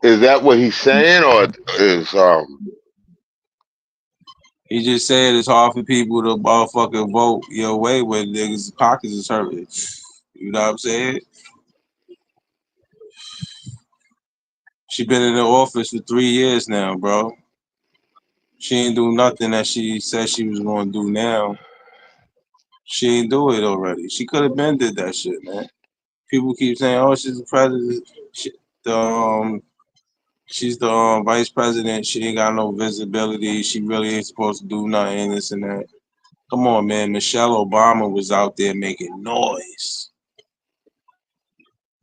Is that what he's saying, or is he just said it's hard for people to motherfucking vote your way when niggas' pockets is hurting. You know what I'm saying? She been in the office for 3 years now, bro. She ain't do nothing that she said she was going to do now. She ain't do it already. She could have been did that shit, man. People keep saying, "Oh, she's the president." She's the vice president. She ain't got no visibility. She really ain't supposed to do nothing, this and that. Come on, man. Michelle Obama was out there making noise.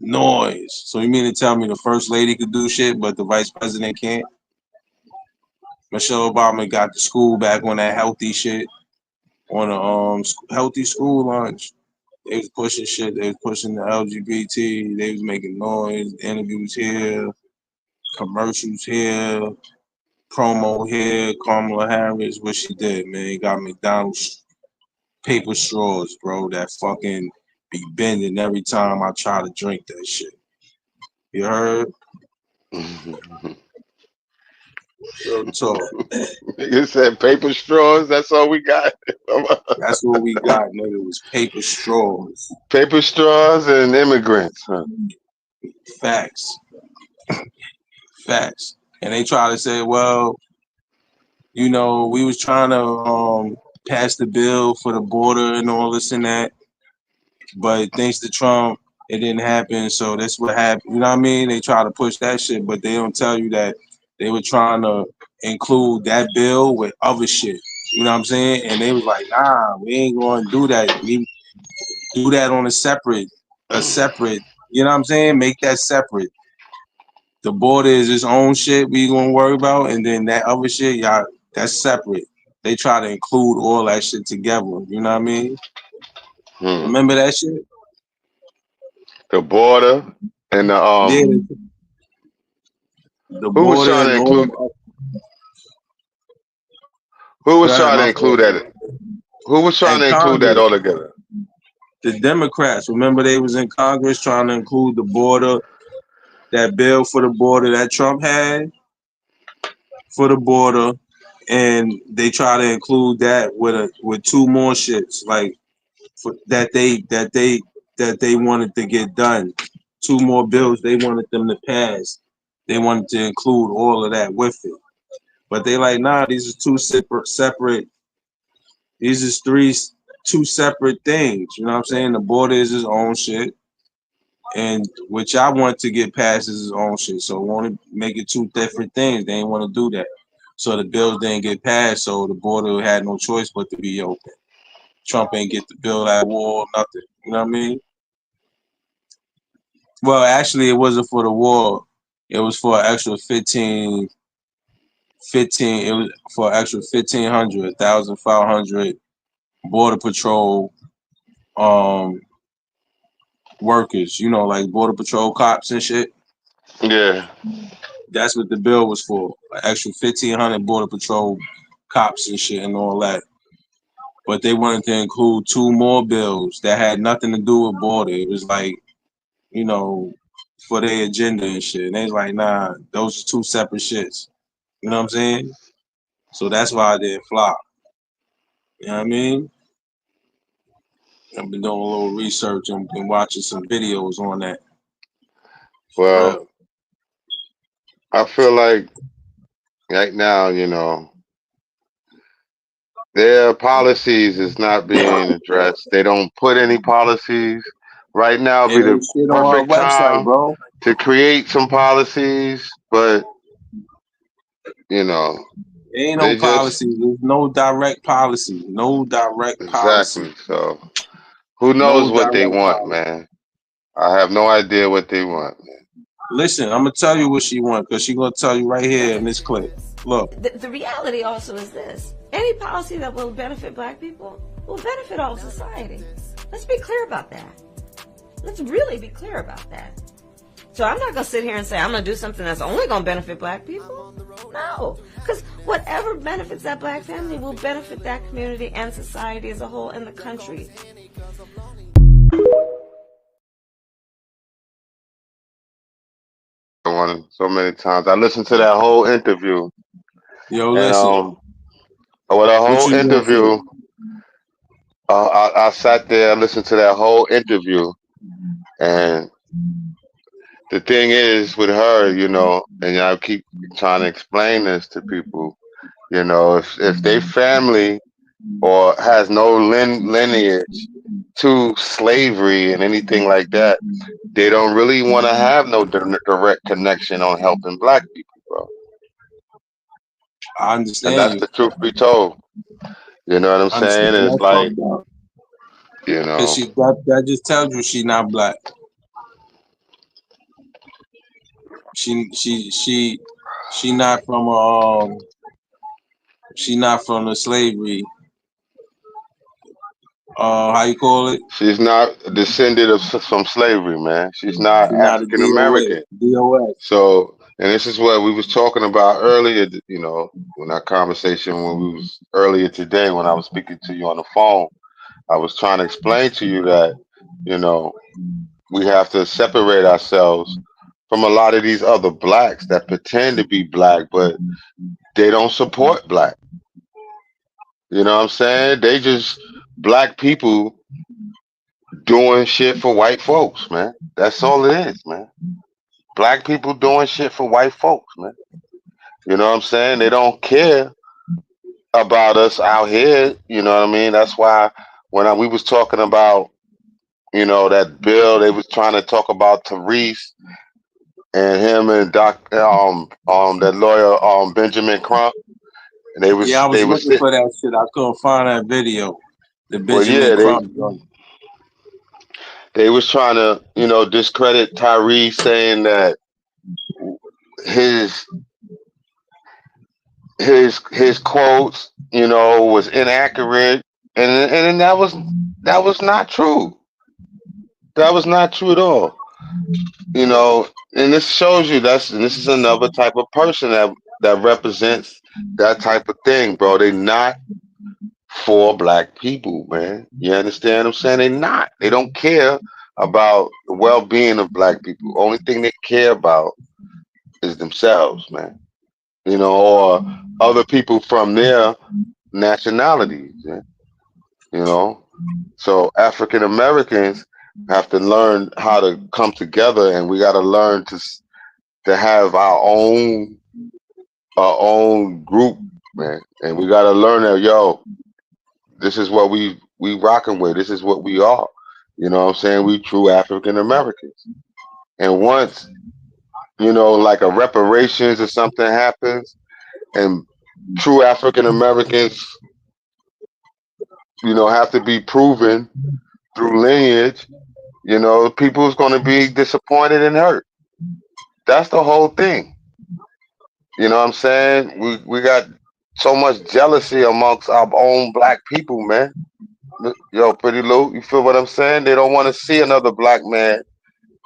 Noise. So you mean to tell me the first lady could do shit, but the vice president can't? Michelle Obama got the school back on that healthy shit, on a healthy school lunch. They was pushing shit. They was pushing the LGBT. They was making noise. The interviews here. commercials here, promo here. Kamala Harris, what she did, man, got McDonald's paper straws, bro, that fucking be bending every time I try to drink that shit. You heard? Real talk. You said paper straws. That's all we got. That's what we got, nigga. It was paper straws. Paper straws and immigrants. Huh? Facts. Facts. And they try to say, well, you know, we was trying to pass the bill for the border and all this and that, but thanks to Trump, it didn't happen. So that's what happened. You know what I mean? They try to push that shit, but they don't tell you that they were trying to include that bill with other shit. You know what I'm saying? And they was like, nah, we ain't going to do that. We do that on a separate, you know what I'm saying? Make that separate. The border is its own shit we gonna worry about, and then that other shit, y'all, that's separate. They try to include all that shit together. You know what I mean? Remember that shit? The border and the the who was trying to include? Who was trying to include that? Who was trying to include that all together? The Democrats. Remember, they was in Congress trying to include the border. That bill for the border that Trump had for the border, and they try to include that with two more shits like that they wanted to get done. Two more bills they wanted them to pass. They wanted to include all of that with it, but they like, nah, these are two separate. These is two separate things. You know what I'm saying? The border is his own shit. And which I want to get past is his own shit. So want to make it two different things. They didn't want to do that. So the bills didn't get passed. So the border had no choice but to be open. Trump ain't get the bill at war, nothing. You know what I mean? Well, actually, it wasn't for the war. It was for an extra 15. It was for an extra 1,500, 1,500 border patrol workers, you know, like border patrol cops and shit. Yeah, that's what the bill was for. An extra 1,500 border patrol cops and shit and all that. But they wanted to include two more bills that had nothing to do with border. It was like, you know, for their agenda and shit. And they was like, nah, those are two separate shits. You know what I'm saying? So that's why I didn't flop. You know what I mean? I've been doing a little research and been watching some videos on that. Well, I feel like right now, you know, their policies is not being addressed. They don't put any policies. Right now be the perfect time to create some policies, but you know, there ain't no policy. There's no direct policy. No direct policy. Exactly. So who knows what they want, man? I have no idea what they want, man. Listen, I'm gonna tell you what she wants because she's gonna tell you right here in this clip. Look. The reality also is this: any policy that will benefit Black people will benefit all society. Let's be clear about that. Let's really be clear about that. So I'm not gonna sit here and say I'm gonna do something that's only gonna benefit Black people. No, because whatever benefits that Black family will benefit that community and society as a whole in the country. So many times. I listened to that whole interview. Yo, listen. With a whole interview, I sat there and listened to that whole interview. And the thing is with her, you know, and I keep trying to explain this to people, you know, if they family or has no lineage to slavery and anything like that, they don't really want to have no direct connection on helping Black people, bro. I understand. And that's the truth be told. You know what I'm saying? It's like, you know, that just tells you she's not Black. She not from she not from the slavery. How you call it? She's not descended from slavery, man. She's not African American. DOS. So And this is what we was talking about earlier, you know, when our conversation when we was earlier today when I was speaking to you on the phone. I was trying to explain to you that, you know, we have to separate ourselves from a lot of these other blacks that pretend to be black, but they don't support black. You know what I'm saying? They just black people doing shit for white folks, man. That's all it is, man. Black people doing shit for white folks, man. You know what I'm saying? They don't care about us out here. You know what I mean? That's why when we was talking about, you know, that bill, they was trying to talk about Therese and him and that lawyer Benjamin Crump. And they was Yeah, I was they was looking for that shit. I couldn't find that video. The well, Benjamin yeah, Crump. they was trying to, you know, discredit Tyrese, saying that his quotes, you know, was inaccurate, and that was not true. That was not true at all. You know, and this shows you this is another type of person that represents that type of thing, bro. They not for black people, man. You understand what I'm saying? They not. They don't care about the well-being of black people. Only thing they care about is themselves, man. You know, or other people from their nationalities, man. You know, so African Americans have to learn how to come together, and we got to learn to have our own group, man. And we got to learn that, yo, this is what we rocking with. This is what we are. You know what I'm saying? We true African Americans. And once, you know, like a reparations or something happens, and true African Americans, you know, have to be proven through lineage, you know, people's going to be disappointed and hurt. That's the whole thing. You know what I'm saying? We got so much jealousy amongst our own black people, man. Yo, Pretty Lou, you feel what I'm saying? They don't want to see another black man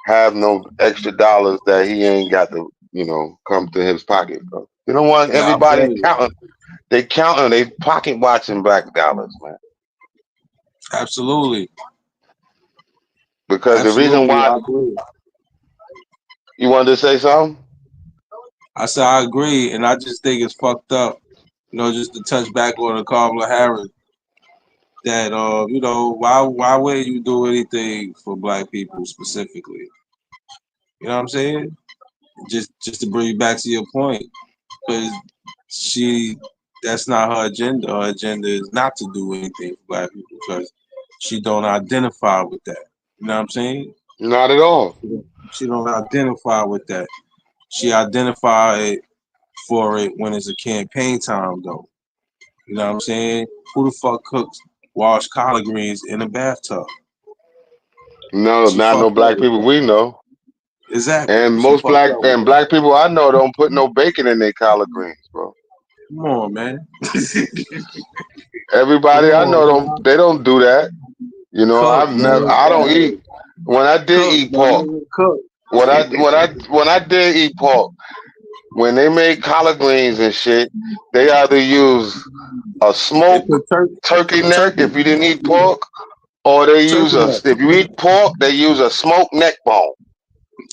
have no extra dollars that he ain't got to, you know, come to his pocket, bro. You don't want everybody counting. They pocket watching black dollars, man. Absolutely. Because the reason why you wanted to say something? I said I agree, and I just think it's fucked up. You know, just to touch back on the Kamala Harris, that you know, why would you do anything for black people specifically? You know what I'm saying? Just to bring you back to your point, because that's not her agenda. Her agenda is not to do anything for black people because she don't identify with that. You know what I'm saying? Not at all. She don't identify with that. She identified for it when it's a campaign time, though. You know what I'm saying? Who the fuck wash collard greens in a bathtub? No, not no black people we know. Exactly. And most black people I know don't put no bacon in their collard greens, bro. Come on, man. Everybody I know don't do that. You know, I don't eat. When I did eat pork, when I did eat pork, when they make collard greens and shit, they either use a smoked turkey neck if you didn't eat pork, or they use if you eat pork, they use a smoked neck bone.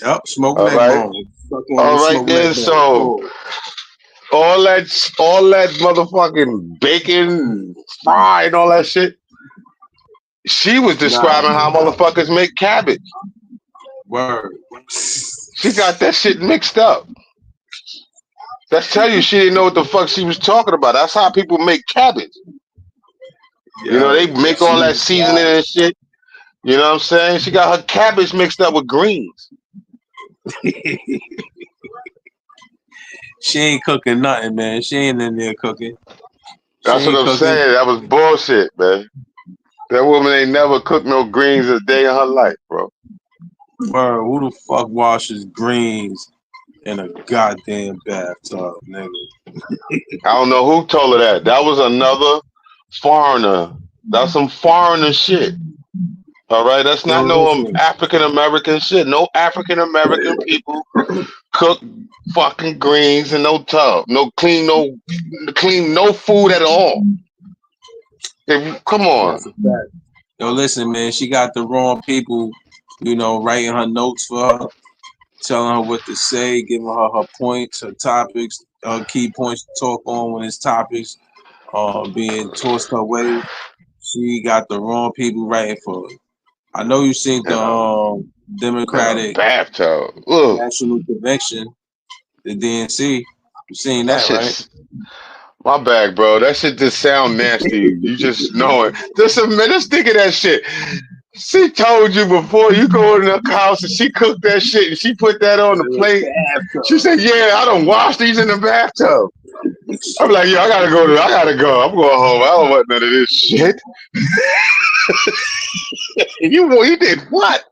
Yep, smoked neck bone. All right then, so all that motherfucking bacon, fry, and all that shit. She was describing how motherfuckers make cabbage. Word. She got that shit mixed up. That's tell you she didn't know what the fuck she was talking about. That's how people make cabbage. Yeah, you know, they make all that seasoning and shit. You know what I'm saying? She got her cabbage mixed up with greens. She ain't cooking nothing, man. She ain't in there cooking. That's what I'm saying. That was bullshit, man. That woman ain't never cooked no greens a day in her life, bro. Bro, who the fuck washes greens in a goddamn bathtub, nigga? I don't know who told her that. That was another foreigner. That's some foreigner shit. All right, that's not no African American shit. No African American people cook fucking greens in no tub. No clean no food at all. Come on. Yo, listen, man. She got the wrong people, you know, writing her notes for her, telling her what to say, giving her points, her topics, key points to talk on when it's topics being tossed her way. She got the wrong people writing for her. I know you seen the Democratic bathtub National Convention, the DNC. You seen that, right? My bad, bro. That shit just sound nasty. You just know it. Just think of that shit. She told you before you go in the house and she cooked that shit and she put that on the plate. She said, "Yeah, I don't wash these in the bathtub." I'm like, "Yeah, I gotta go. I'm going home. I don't want none of this shit." You did what?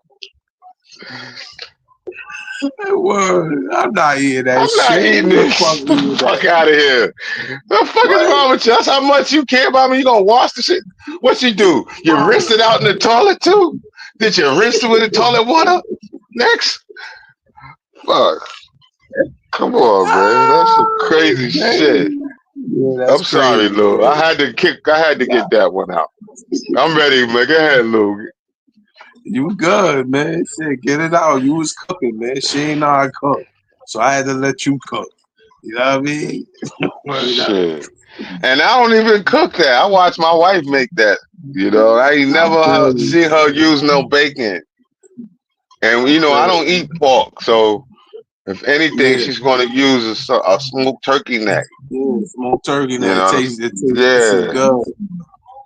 Word. I'm not eating that shit. I'm not eating this. Fuck out of here. The fuck is wrong with you? That's how much you care about me. You gonna wash the shit? What you do? You rinse it out in the toilet too? Did you rinse it with the toilet water? Next. Fuck. Come on, man. That's some crazy shit. Yeah, I'm sorry, Lou. I had to get that one out. I'm ready, man. Go ahead, Lou. You good, man. Shit, get it out. You was cooking, man. She ain't know how to cook. So I had to let you cook. You know what I mean? Shit. And I don't even cook that. I watch my wife make that. You know, I ain't never seen her use no bacon. And, you know, I don't eat pork. So, if anything, she's going to use a smoked turkey neck. Yeah, smoked turkey neck. You know, it tastes good.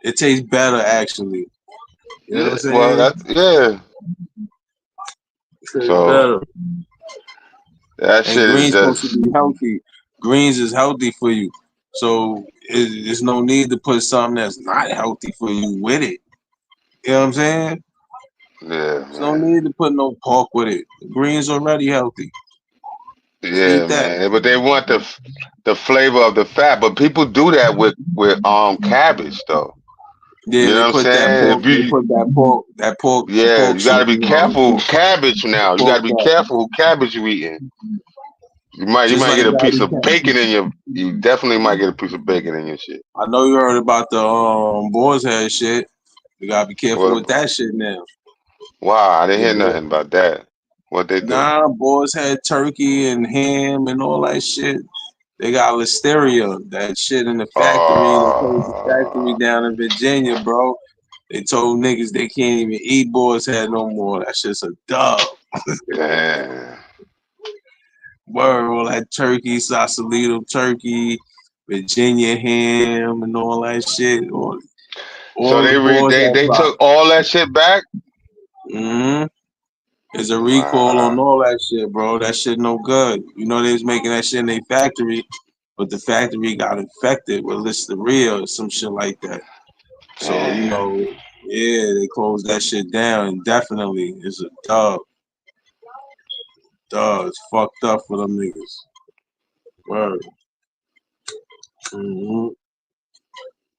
It tastes better, actually. You know what I'm saying? Well, So that shit is just supposed to be healthy. Greens is healthy for you, so there's no need to put something that's not healthy for you with it. You know what I'm saying? Yeah. There's no need to put no pork with it. The greens already healthy. Yeah, man. But they want the flavor of the fat. But people do that with cabbage though. Yeah, you know what I'm saying? They put that pork. Yeah, you gotta be careful. Cabbage now. You gotta be careful who cabbage you eating. You might get a piece of bacon in your. You definitely might get a piece of bacon in your shit. I know you heard about the boar's head shit. You gotta be careful with that shit now. Wow, I didn't hear nothing about that. What they do? Nah, boys had turkey and ham and all that shit. They got listeria, that shit in the factory. They closed the factory down in Virginia, bro. They told niggas they can't even eat boys head no more. That shit's a dub. Damn. Word, all that turkey, Sausalito turkey, Virginia ham, and all that shit. So they took all that shit back? Mm-hmm. There's a recall on all that shit, bro. That shit no good. You know they was making that shit in their factory, but the factory got infected with listeria or some shit like that. So, you know, yeah, they closed that shit down indefinitely. It's a dub. It's fucked up for them niggas. Word. Mm-hmm.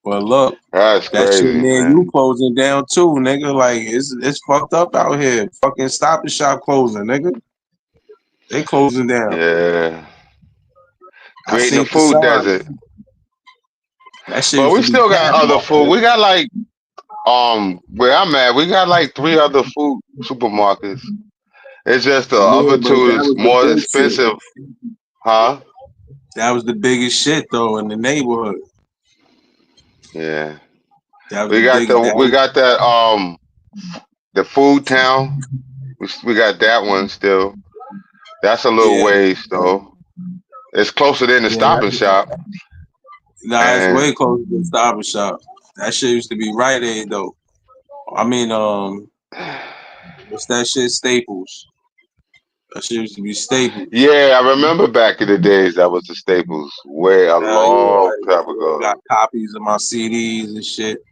But look, that crazy, shit, man, you closing down too, nigga. Like it's fucked up out here. Fucking Stop and Shop closing, nigga. They closing down. Yeah. Creating a food desert. That shit. But we still got other food. We got like where I'm at, we got like 3 other food supermarkets. It's just the other 2 is more expensive. Huh? That was the biggest shit though in the neighborhood. Yeah. We got that the Food Town. We got that one still. That's a little ways though. It's closer than the Stop and Shop. Nah, it's way closer than Stop and Shop. That shit used to be Rite Aid though. I mean, what's that shit? Staples. That shit used to be Staples. Yeah, I remember back in the days that was the Staples. Way a long time ago. Got copies of my CDs and shit.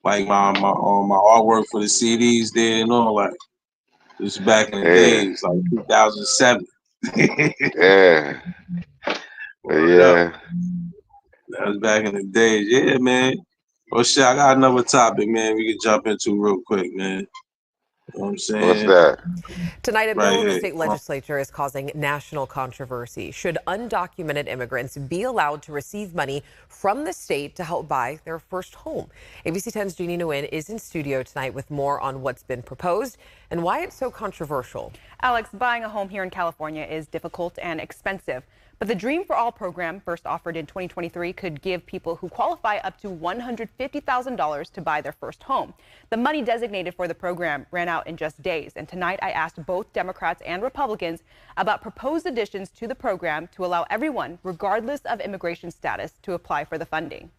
Like my artwork for the CDs there and all that. This back in the days, like 2007. Yeah. That was back in the days. Yeah, man. Well, shit, I got another topic, man. We can jump into real quick, man. You know what I'm saying? What's that? Tonight, a Right bill in the here. state legislature is causing national controversy. Should undocumented immigrants be allowed to receive money from the state to help buy their first home? ABC 10's Jeannie Nguyen is in studio tonight with more on what's been proposed and why it's so controversial. Alex, buying a home here in California is difficult and expensive. But the Dream for All program, first offered in 2023, could give people who qualify up to $150,000 to buy their first home. The money designated for the program ran out in just days. And tonight I asked both Democrats and Republicans about proposed additions to the program to allow everyone, regardless of immigration status, to apply for the funding.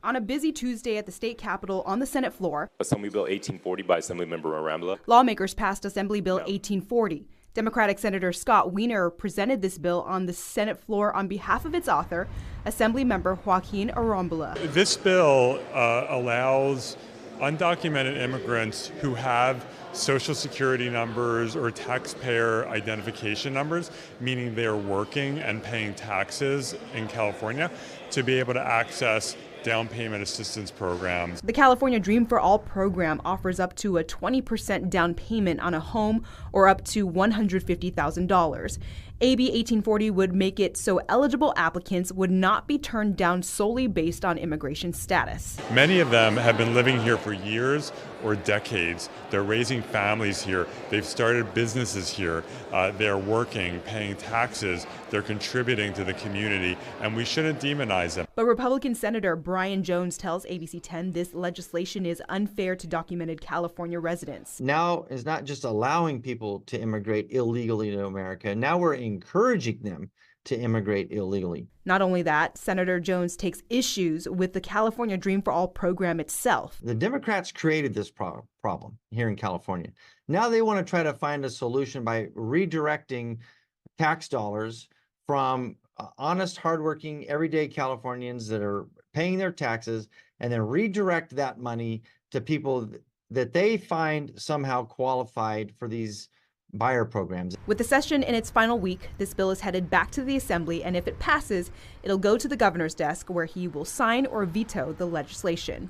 On a busy Tuesday at the state capitol on the Senate floor, Assembly Bill 1840 by Assemblymember Arambula. Lawmakers passed Assembly Bill 1840. Democratic Senator Scott Wiener presented this bill on the Senate floor on behalf of its author, Assemblymember Joaquin Arambula. This bill allows undocumented immigrants who have social security numbers or taxpayer identification numbers, meaning they are working and paying taxes in California, to be able to access down payment assistance programs. The California Dream for All program offers up to a 20% down payment on a home or up to $150,000. AB 1840 would make it so eligible applicants would not be turned down solely based on immigration status. Many of them have been living here for years or decades. They're raising families here. They've started businesses here. They're working, paying taxes. They're contributing to the community, and we shouldn't demonize them. But Republican Senator Brian Jones tells ABC 10 this legislation is unfair to documented California residents. Now is not just allowing people to immigrate illegally to America. Now we're encouraging them to immigrate illegally. Not only that, Senator Jones takes issues with the California Dream for All program itself. The Democrats created this problem here in California. Now they want to try to find a solution by redirecting tax dollars from honest, hardworking, everyday Californians that are paying their taxes, and then redirect that money to people that they find somehow qualified for these buyer programs. With the session in its final week, this bill is headed back to the Assembly, and if it passes, it'll go to the governor's desk where he will sign or veto the legislation.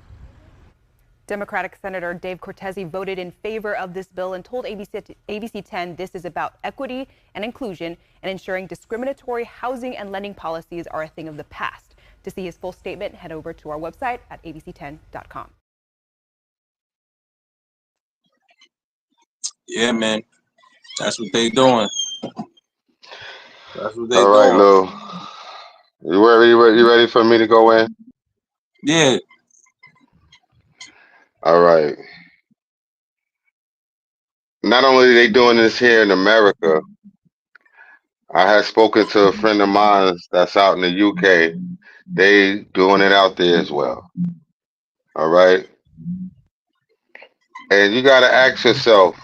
Democratic Senator Dave Cortese voted in favor of this bill and told ABC 10 this is about equity and inclusion and ensuring discriminatory housing and lending policies are a thing of the past. To see his full statement, head over to our website at abc10.com. Yeah, man. That's what they doing. That's what they doing. All right, Lou. You ready for me to go in? Yeah. All right. Not only are they doing this here in America, I had spoken to a friend of mine that's out in the UK. They doing it out there as well. All right. And you got to ask yourself,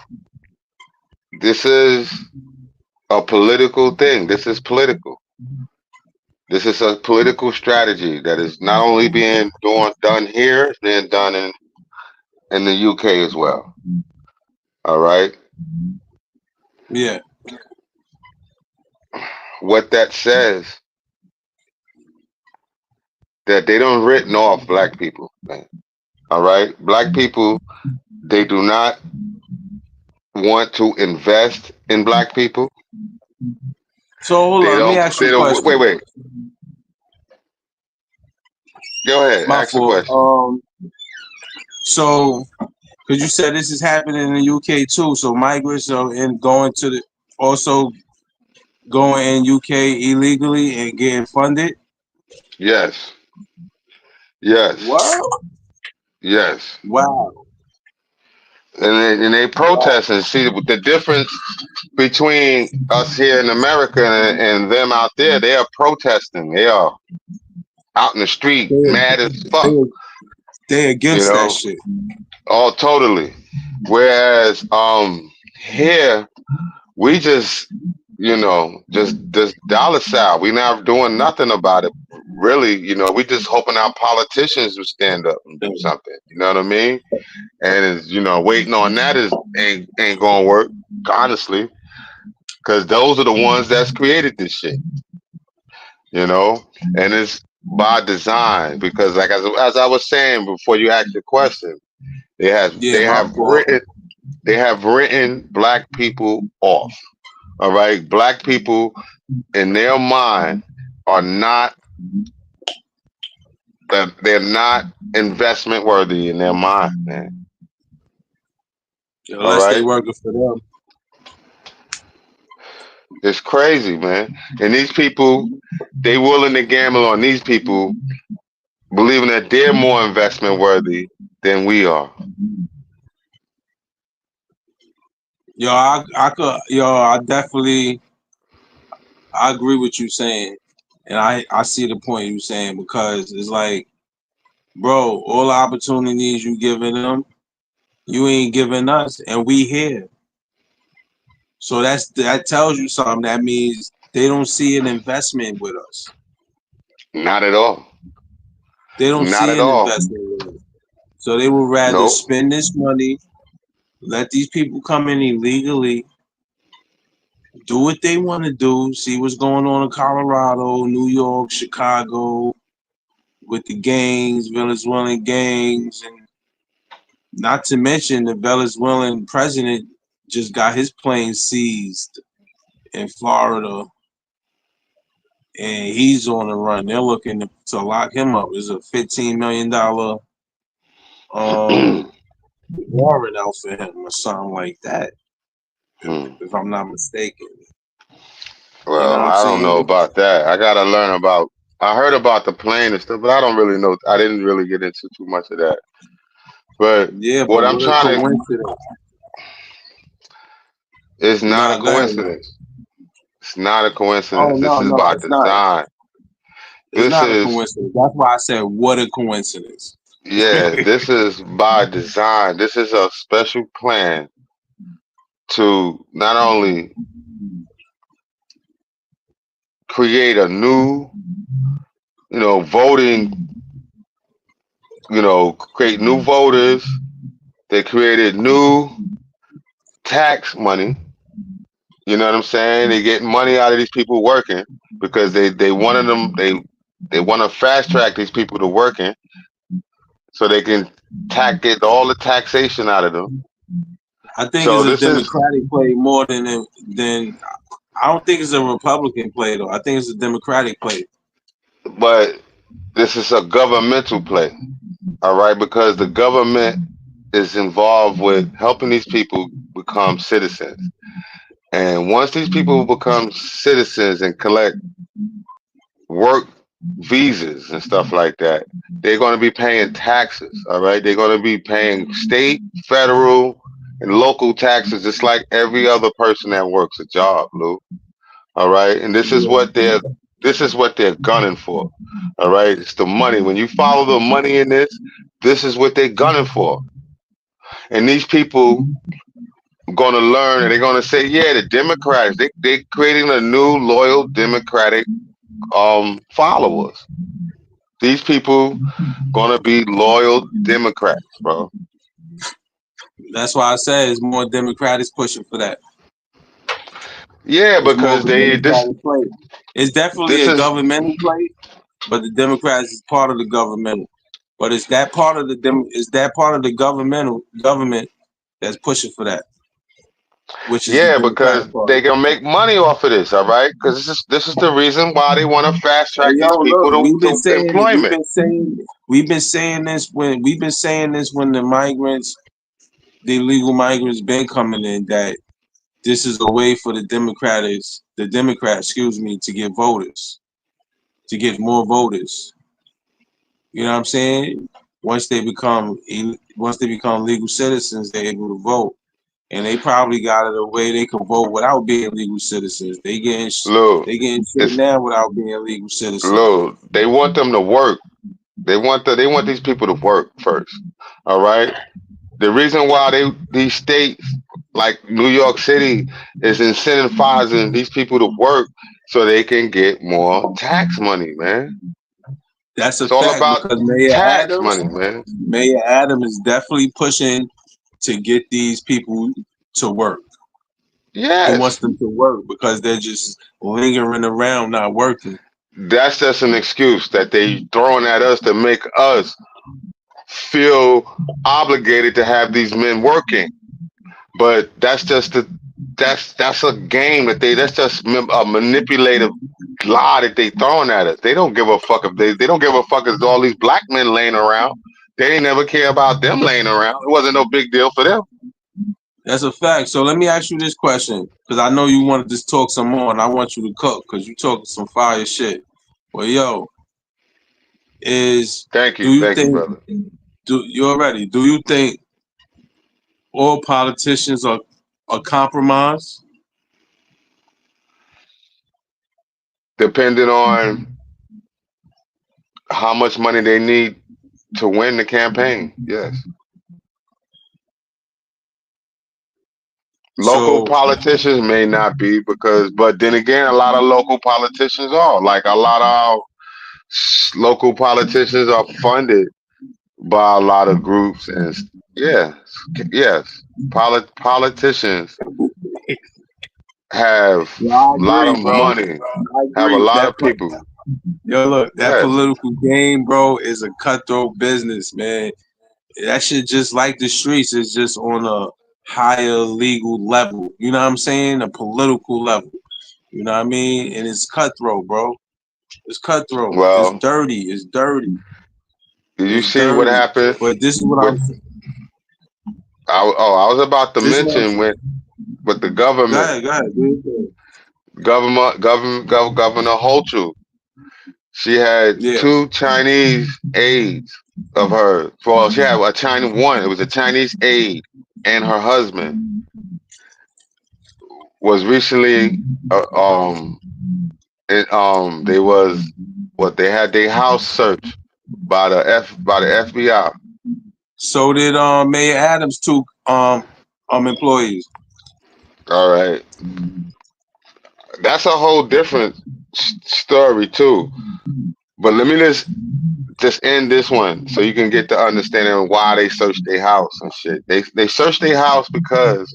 this is a political thing. This is political. This is a political strategy that is not only being done here, it's being done in the UK as well. All right. Yeah. What that says, that they don't written off black people. All right. Black people, they do not want to invest in black people. So hold on, let me ask you a question. Wait. Go ahead. Ask the question. So, because you said this is happening in the UK too, so migrants are going in UK illegally and getting funded. Yes. Wow. Yes. Wow. And they protest and see the difference between us here in America and them out there. They are protesting. They are out in the street, mad as fuck. They against that shit. Oh, totally. Whereas here we just dollar sign. We not doing nothing about it. Really, we just hoping our politicians will stand up and do something. You know what I mean? And waiting on that ain't gonna work, honestly, because those are the ones that's created this shit. And it's by design, because like as I was saying before you asked the question, they have they have written black people off. All right, black people in their mind are not that they're not investment worthy in their mind, man. Unless they working for them. It's crazy, man. And these people, they willing to gamble on these people, believing that they're more investment worthy than we are. I agree with you saying, and I see the point you saying, because it's like, bro, all the opportunities you giving them, you ain't giving us, and we here. So that tells you something. That means they don't see an investment with us. Not at all. They don't Not see at an all. investment with us. So they would rather spend this money, let these people come in illegally, do what they want to do, see what's going on in Colorado, New York, Chicago, with the gangs, Venezuelan gangs, and not to mention the Venezuelan president just got his plane seized in Florida, and he's on the run. They're looking to lock him up. There's a $15 million warrant out for him or something like that, if I'm not mistaken. Well, You know what I'm I don't saying? know about that. I gotta learn about. I heard about the plane and stuff, but I don't really know. I didn't really get into too much of that. But yeah, what I'm trying to, it's not a coincidence. It's not a coincidence. This is by design. It's not a coincidence. That's why I said, what a coincidence. Yeah, this is by design. This is a special plan to not only create a new, voting, create new voters. They created new tax money. You know what I'm saying? They get money out of these people working because they wanted them. They want to fast track these people to working so they can get all the taxation out of them. I think it's a Democratic play more than I don't think it's a Republican play though. I think it's a Democratic play. But this is a governmental play, all right? Because the government is involved with helping these people become citizens. And once these people become citizens and collect work visas and stuff like that, they're going to be paying taxes, all right? They're going to be paying state, federal, and local taxes just like every other person that works a job, Lou. All right? And this is what they're gunning for. All right? It's the money. When you follow the money in this is what they're gunning for. And these people going to learn, and they're going to say, yeah, the Democrats, they're creating a new loyal Democratic followers. These people going to be loyal Democrats, bro. That's why I say it's more Democrats pushing for that. Yeah, because it's definitely a governmental play, but the Democrats is part of the governmental. But it's that part of the government that's pushing for that. Which is because they're gonna make money off of this, all right? Because this is the reason why they want to fast track these people to employment. We've been saying this when the illegal migrants been coming in, that this is a way for the Democrats, to get voters, to get more voters. You know what I'm saying? Once they become legal citizens, they're able to vote. And they probably got it a way they can vote without being legal citizens. They getting shit now without being legal citizens. Lou, they want them to work. They want these people to work first. All right. The reason why these states like New York City is incentivizing these people to work so they can get more tax money, man. It's all about tax money, man. Mayor Adams is definitely pushing to get these people to work. Yes. He wants them to work because they're just lingering around not working. That's just an excuse that they throwing at us to make us feel obligated to have these men working. But that's just that's a game that's just a manipulative lie that they throwing at us. They don't give a fuck if they don't give a fuck if all these black men laying around. They ain't never care about them laying around. It wasn't no big deal for them. That's a fact. So let me ask you this question, because I know you want to just talk some more, and I want you to cook because you talking some fire shit. Well, yo, thank you, brother. Do you think all politicians are compromised? Depending on how much money they need to win the campaign, yes. Local politicians may not be but then again, a lot of local politicians are. Like a lot of our local politicians are funded by a lot of groups, and yes, politicians have a lot of money, have a lot of people. Yo, look, that political game, bro, is a cutthroat business, man. That shit just like the streets is just on a higher legal level. You know what I'm saying? A political level. You know what I mean? And it's cutthroat, bro. It's cutthroat. Well, it's dirty. It's dirty. Did you see what happened? But this is what I was about to mention with the government. Go ahead. Governor Hochul. She had two Chinese aides of hers. Well, she had one. It was a Chinese aide, and her husband was recently they had their house searched by the FBI. So did Mayor Adams' two employees. All right, that's a whole different story too. But let me just end this one so you can get the understanding of why they searched their house and shit. They searched their house because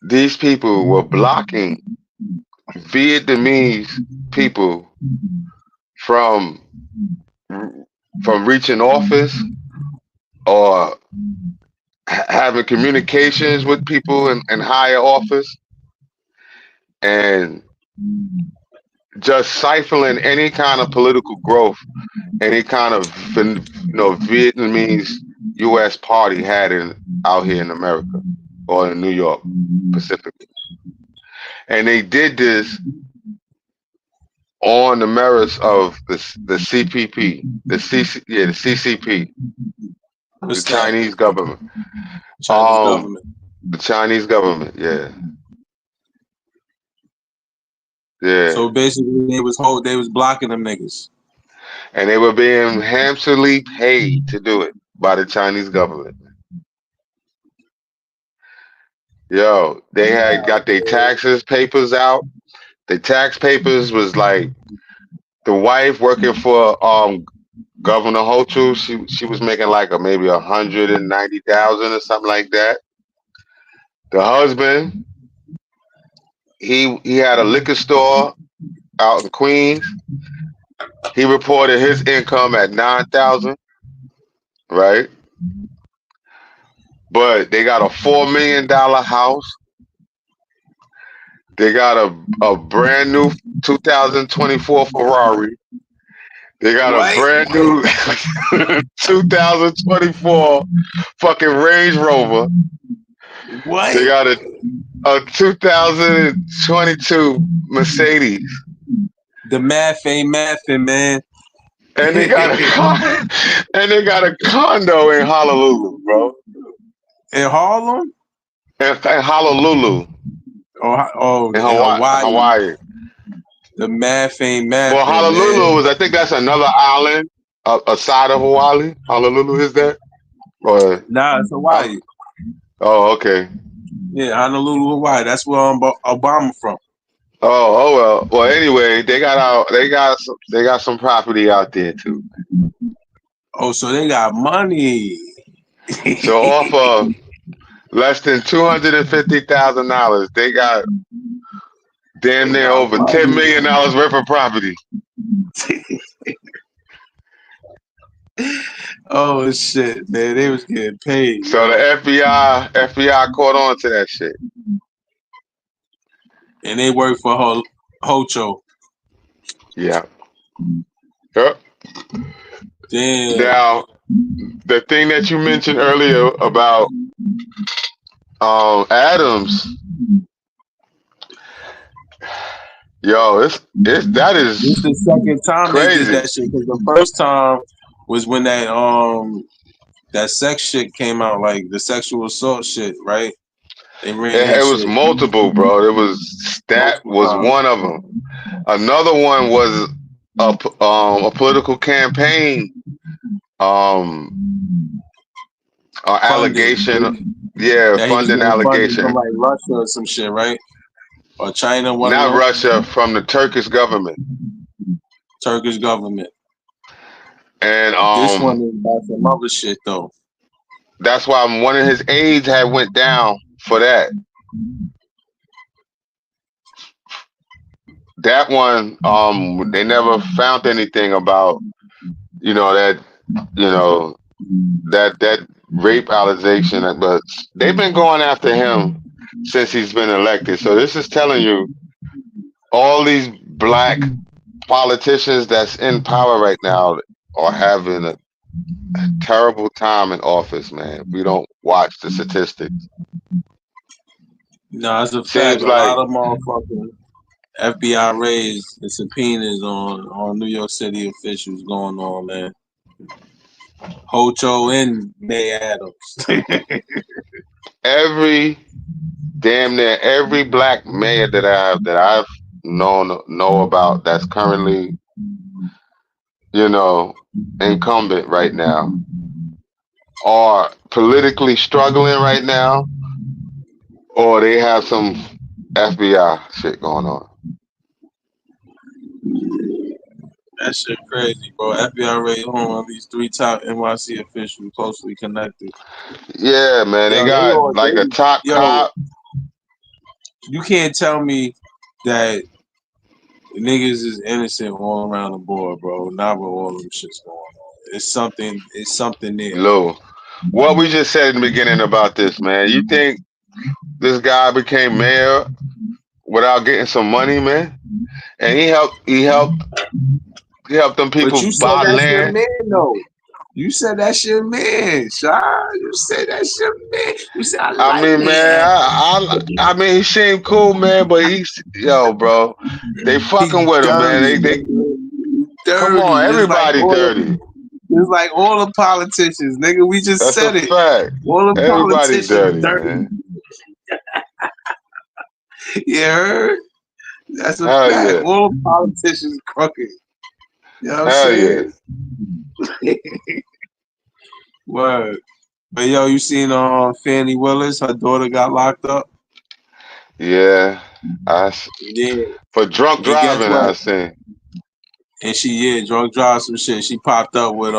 these people were blocking Vietnamese people from reaching office or having communications with people in higher office, and just stifling any kind of political growth, any kind of Vietnamese U.S. party had out here in America or in New York specifically. And they did this on the merits of the CPP, the CCP, the Chinese government. The Chinese government, yeah. Yeah. So basically, they was blocking them niggas, and they were being handsomely paid to do it by the Chinese government. Yo, they had got their taxes papers out. The tax papers was like the wife working for Governor Hochul. She was making like maybe 190,000 or something like that. The husband, he had a liquor store out in Queens. He reported his income at 9,000, right? But they got a $4 million house. They got a brand new 2024 Ferrari. They got a brand new 2024 fucking Range Rover. What? They got a 2022 Mercedes. The math ain't mathing, man. And they got a condo in Honolulu, bro. In Harlem? In Honolulu. Oh, in Hawaii. The math ain't mathing. Well, Honolulu I think that's another island aside of Hawaii. Honolulu is that? Or nah, it's Hawaii. Oh, okay. Yeah, Honolulu, Hawaii. That's where Obama from. Oh well. Well, anyway, they got some property out there too. Oh, so they got money. So off of less than $250,000, they got damn near over $10 million worth of property. Oh shit, man, they was getting paid. So the FBI caught on to that shit. And they work for Hocho. Yeah. Yep. Damn. Now, the thing that you mentioned earlier about Adams, yo, This is the second time crazy. they did that shit. Because the first time was when that sex shit came out, like the sexual assault shit, right? They ran that It was shit. multiple, bro. That was one of them. Another one was a political campaign allegation. Yeah, That he was funding getting funded allegation. from like Russia or some shit, right? Or China, one of Not them. Russia, from the Turkish government. Turkish government. And This one is about some other shit though. that's why one of his aides had went down for that. That one, they never found anything about, that rape allegation, but they've been going after him since he's been elected. So this is telling you all these black politicians that's in power right now are having a terrible time in office, man. We don't watch the statistics. No, it's a fact. Seems A like lot of motherfucking FBI raids and subpoenas on New York City officials going on, man. Hocho and May Adams. damn near every black mayor that I've know about that's currently, incumbent right now are politically struggling right now, or they have some FBI shit going on. That shit crazy, bro. FBI raid home on these 3 top NYC officials closely connected. Yeah, man. They got like a top cop. You can't tell me that niggas is innocent all around the board, bro. Not with all them shits going on. It's something there. Lou, what we just said in the beginning about this, man. You think this guy became mayor without getting some money, man? And he helped them people But you said buy that's your land. man, though. You said that's your man, Sean. You said that's your man. You said I mean, man, I mean, he seemed cool, man, but bro, they fucking with him, man. They come on, everybody dirty. It's like all the politicians, nigga. We just That's said a it. fact. All the Everybody's politicians dirty, man. You heard? That's a Hell fact. yeah. All the politicians crooked. You know what I'm Hell saying? Word. But yo, you seen Fannie Willis? Her daughter got locked up. Yeah, for drunk And guess driving, what? I seen. And she drunk drive some shit. She popped up with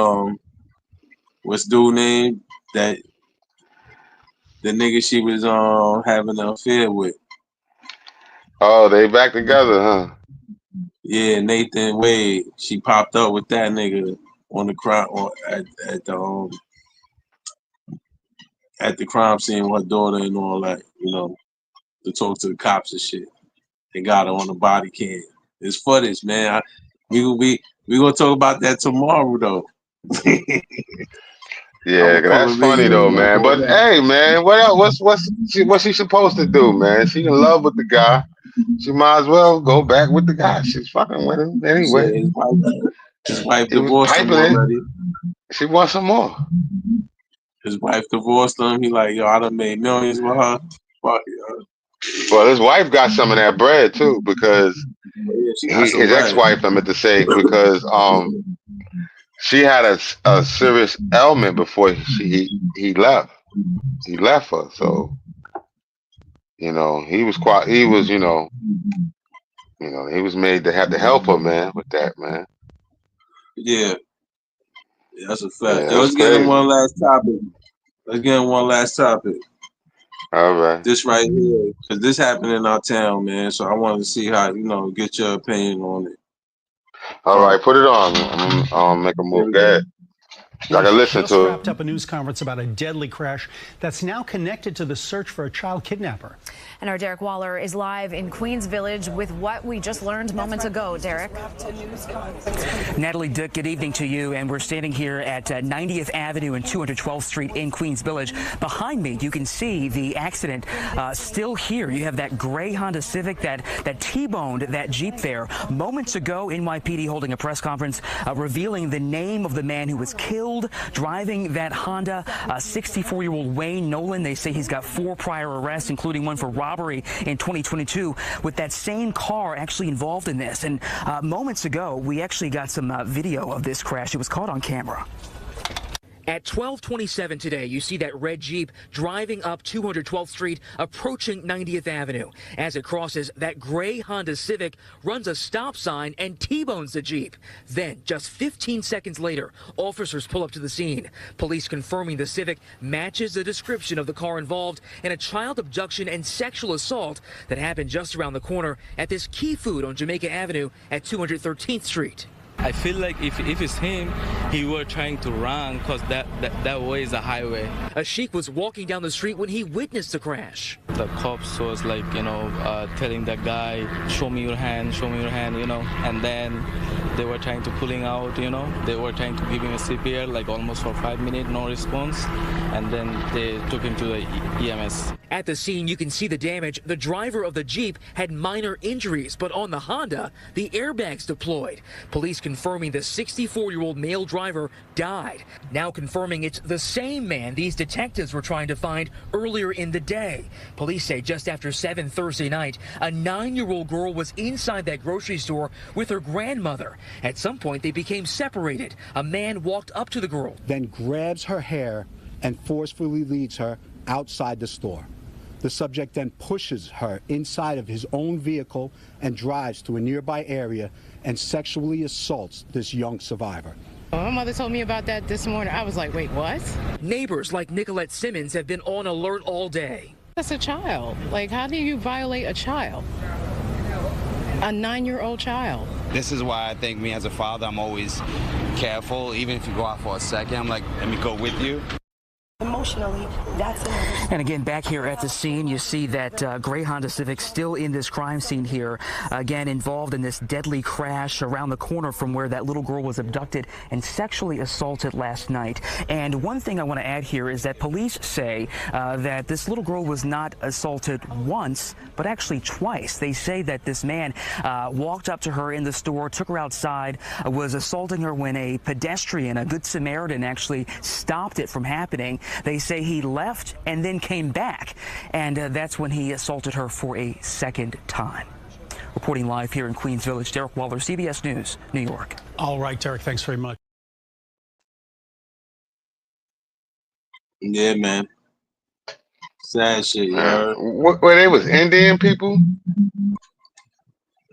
what's dude name? That the nigga she was having an affair with. Oh, they back together, huh? Yeah, Nathan Wade. She popped up with that nigga on the crime at the crime scene with her daughter and all that, to talk to the cops and shit. They got her on the body cam. It's footage, man. We gonna talk about that tomorrow though. Yeah, that's funny though, man. But hey, man, what else? What's she supposed to do, man? She in love with the guy. She might as well go back with the guy. She's fucking with him anyway. His wife divorced him already. She wants some more. His wife divorced him. He like, yo, I done made millions with her. Fuck it. Well, his wife got some of that bread too, because his ex-wife, I meant to say, because she had a serious ailment before he left. He left her, so he was he was made to have to help her, man, with that, man. Yeah, that's a fact. Yeah, Yo, let's get in crazy. one last topic. All right. This right here, because this happened in our town, man. So I wanted to see how, get your opinion on it. All right, put it on. I'm make a move. Go ahead. I gotta listen just to it. wrapped up a news conference about a deadly crash that's now connected to the search for a child kidnapper. And our Derek Waller is live in Queens Village with what we just learned moments ago. Derek. Natalie Duke, good evening to you. And we're standing here at 90th Avenue and 212th Street in Queens Village. Behind me, you can see the accident still here. You have that gray Honda Civic that T-boned that Jeep there. Moments ago, NYPD holding a press conference revealing the name of the man who was killed driving that Honda, 64-year-old Wayne Nolan. They say he's got 4 prior arrests, including one for robbery in 2022, with that same car actually involved in this. And moments ago, we actually got some video of this crash. It was caught on camera. At 12:27 today, you see that red Jeep driving up 212th Street, approaching 90th Avenue. As it crosses, that gray Honda Civic runs a stop sign and T-bones the Jeep. Then, just 15 seconds later, officers pull up to the scene. Police confirming the Civic matches the description of the car involved in a child abduction and sexual assault that happened just around the corner at this Key Food on Jamaica Avenue at 213th Street. I feel like if it's him, he were trying to run because that way is a highway. A sheik was walking down the street when he witnessed the crash. The cops was like, telling that guy, show me your hand, and then they were trying to pulling out, they were trying to give him a CPR, like almost for 5 minutes, no response, and then they took him to the EMS. At the scene, you can see the damage. The driver of the Jeep had minor injuries, but on the Honda, the airbags deployed. Police confirming the 64-year-old male driver died. Now confirming it's the same man these detectives were trying to find earlier in the day. Police say just after 7 Thursday night, a 9-year-old girl was inside that grocery store with her grandmother. At some point, they became separated. A man walked up to the girl, then grabs her hair and forcefully leads her outside the store. The subject then pushes her inside of his own vehicle and drives to a nearby area and sexually assaults this young survivor. My mother told me about that this morning. I was like, wait, what? Neighbors like Nicolette Simmons have been on alert all day. That's a child. Like, how do you violate a child? A 9-year-old child. This is why I think me as a father, I'm always careful. Even if you go out for a second, I'm like, let me go with you. Emotionally, that's another. And again, back here at the scene, you see that gray Honda Civic still in this crime scene here, again involved in this deadly crash around the corner from where that little girl was abducted and sexually assaulted last night. And one thing I want to add here is that police say that this little girl was not assaulted once, but actually twice. They say that this man walked up to her in the store, took her outside, was assaulting her when a pedestrian, a good Samaritan, actually stopped it from happening. They say he left and then came back, and that's when he assaulted her for a second time. Reporting live here in Queens Village, Derek Waller, CBS News, New York. All right, Derek, thanks very much. Yeah, man. Sad shit, Where they was Indian people?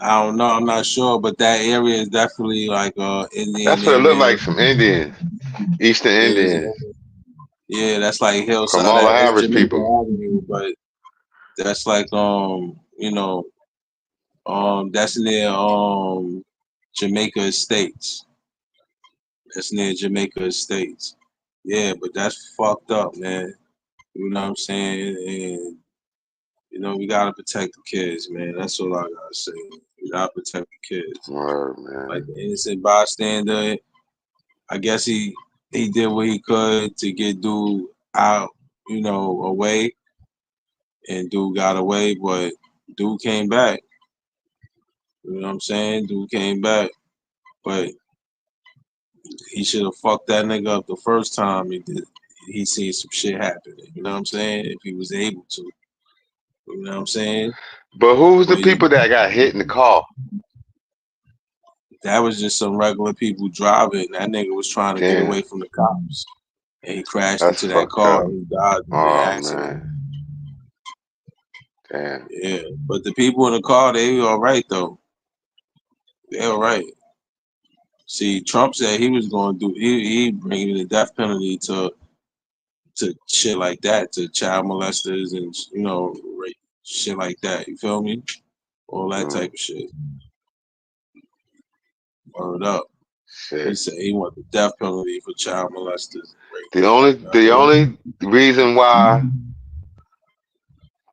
I don't know. I'm not sure, but that area is definitely like Indian. That's what it looked like, some Indians, Eastern Indians. Yeah, that's like hillside. From all the average Jamaica people. Avenue, but that's like that's near Jamaica Estates. That's near Jamaica Estates. Yeah, but that's fucked up, man. You know what I'm saying? And we gotta protect the kids, man. That's all I gotta say. We gotta protect the kids. Word, man. Like the innocent bystander, I guess he did what he could to get dude out, away, and dude got away, but dude came back. You know what I'm saying? Dude came back, but he should have fucked that nigga up the first time he seen some shit happening. You know what I'm saying? If he was able to. You know what I'm saying? But who's the people that got hit in the car? That was just some regular people driving. That nigga was trying to get away from the cops, and he crashed into that car and he died in the accident. Man. Damn. Yeah, but the people in the car, they all right though. They all right. See, Trump said he was going to do. He bringing the death penalty to shit like that, to child molesters and rape, shit like that. You feel me? All that type of shit. Word up. He said he want the death penalty for child molesters. The only reason why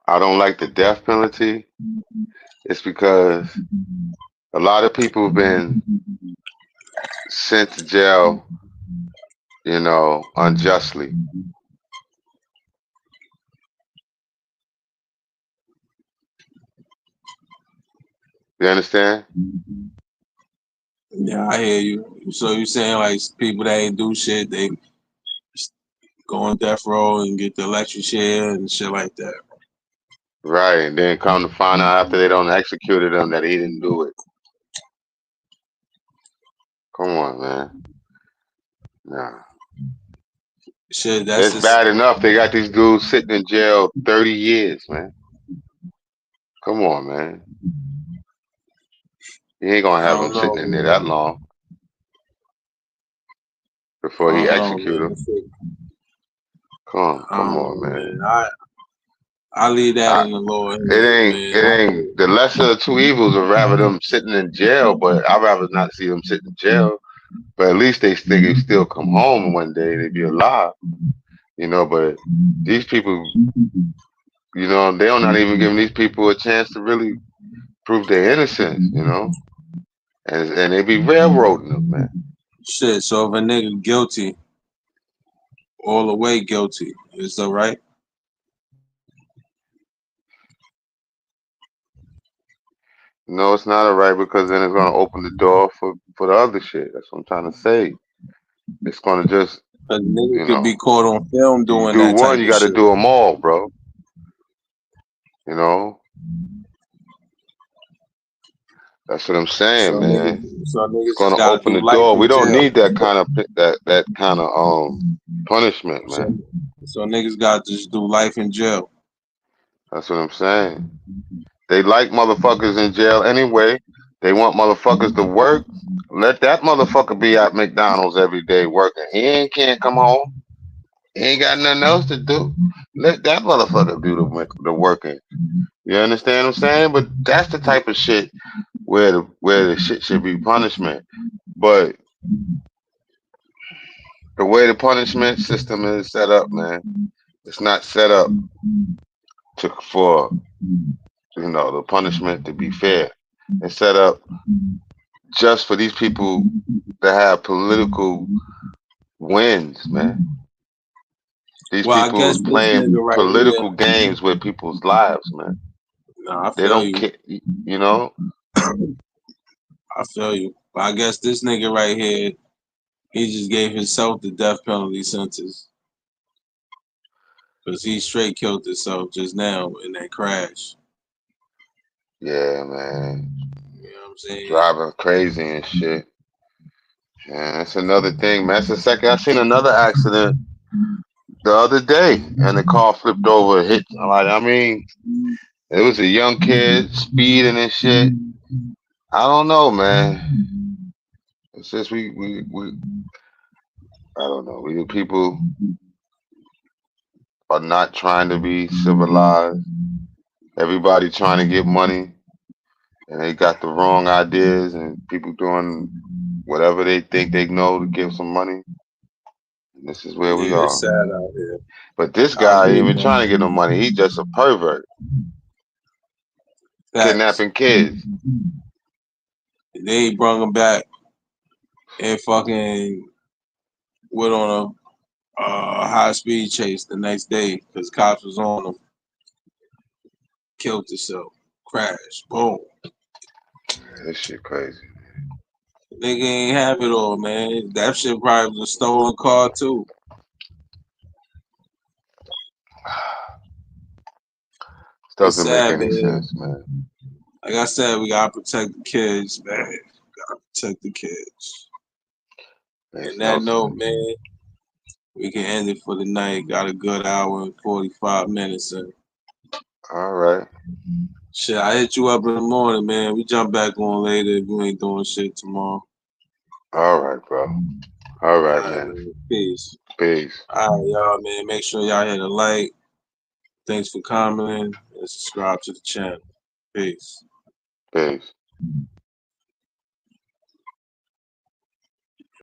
I don't like the death penalty is because a lot of people have been sent to jail, unjustly. You understand? Yeah, I hear you. So you saying like people that ain't do shit, they go on death row and get the electric chair and shit like that. Right, and then come to find out after they don't execute him that he didn't do it. Come on, man. Nah. Shit, that's It's bad enough they got these dudes sitting in jail 30 years, man. Come on, man. You ain't gonna have him sitting in there that long before he execute him. Come on, man. I leave that in the Lord. It ain't the lesser of two evils of rather them sitting in jail, but I'd rather not see them sitting in jail. But at least they still come home one day, they be alive. But these people, they're not even giving these people a chance to really prove their innocence, and they be railroading them, man. Shit, so if a nigga guilty, all the way guilty, is that right? No, it's not alright because then it's gonna open the door for the other shit. That's what I'm trying to say. It's gonna just a nigga could be caught on film doing do that one, type you of got to shit. do them all, bro. That's what I'm saying, man. It's gonna open the door. We don't need that kind of punishment, man. So niggas got to just do life in jail. That's what I'm saying. They like motherfuckers in jail anyway. They want motherfuckers to work. Let that motherfucker be at McDonald's every day working. He can't come home. He ain't got nothing else to do. Let that motherfucker do the working. You understand what I'm saying? But that's the type of shit where the shit should be punishment. But the way the punishment system is set up, man, it's not set up for the punishment to be fair. It's set up just for these people that have political wins, man. These people are playing political games with people's lives, man. Nah, they don't care, I feel you. But I guess this nigga right here, he just gave himself the death penalty sentence. Because he straight killed himself just now in that crash. Yeah, man. You know what I'm saying? Driving crazy and shit. Yeah, that's another thing, man. That's the second. I seen another accident the other day, and the car flipped over, hit. It was a young kid speeding and shit. I don't know, man. It's just we I don't know. We the people are not trying to be civilized. Everybody trying to get money, and they got the wrong ideas, and people doing whatever they think they know to get some money. And this is where we are. It's sad out here. But this guy ain't even trying to get no money. He's just a pervert. Kidnapping kids. They brought him back and fucking went on a high-speed chase the next day because cops was on him. Killed himself. Crash. Boom. This shit crazy. Nigga ain't have it all, man. That shit probably was a stolen car, too. Doesn't make any sense, man. Like I said, we gotta protect the kids, man. Gotta protect the kids. And that note, man, we can end it for the night. Got a good hour and 45 minutes in. All right. Shit, I hit you up in the morning, man. We jump back on later if we ain't doing shit tomorrow. All right, bro. All right, man. Peace. Peace. All right, y'all, man. Make sure y'all hit a like. Thanks for commenting and subscribe to the channel. Peace. Peace.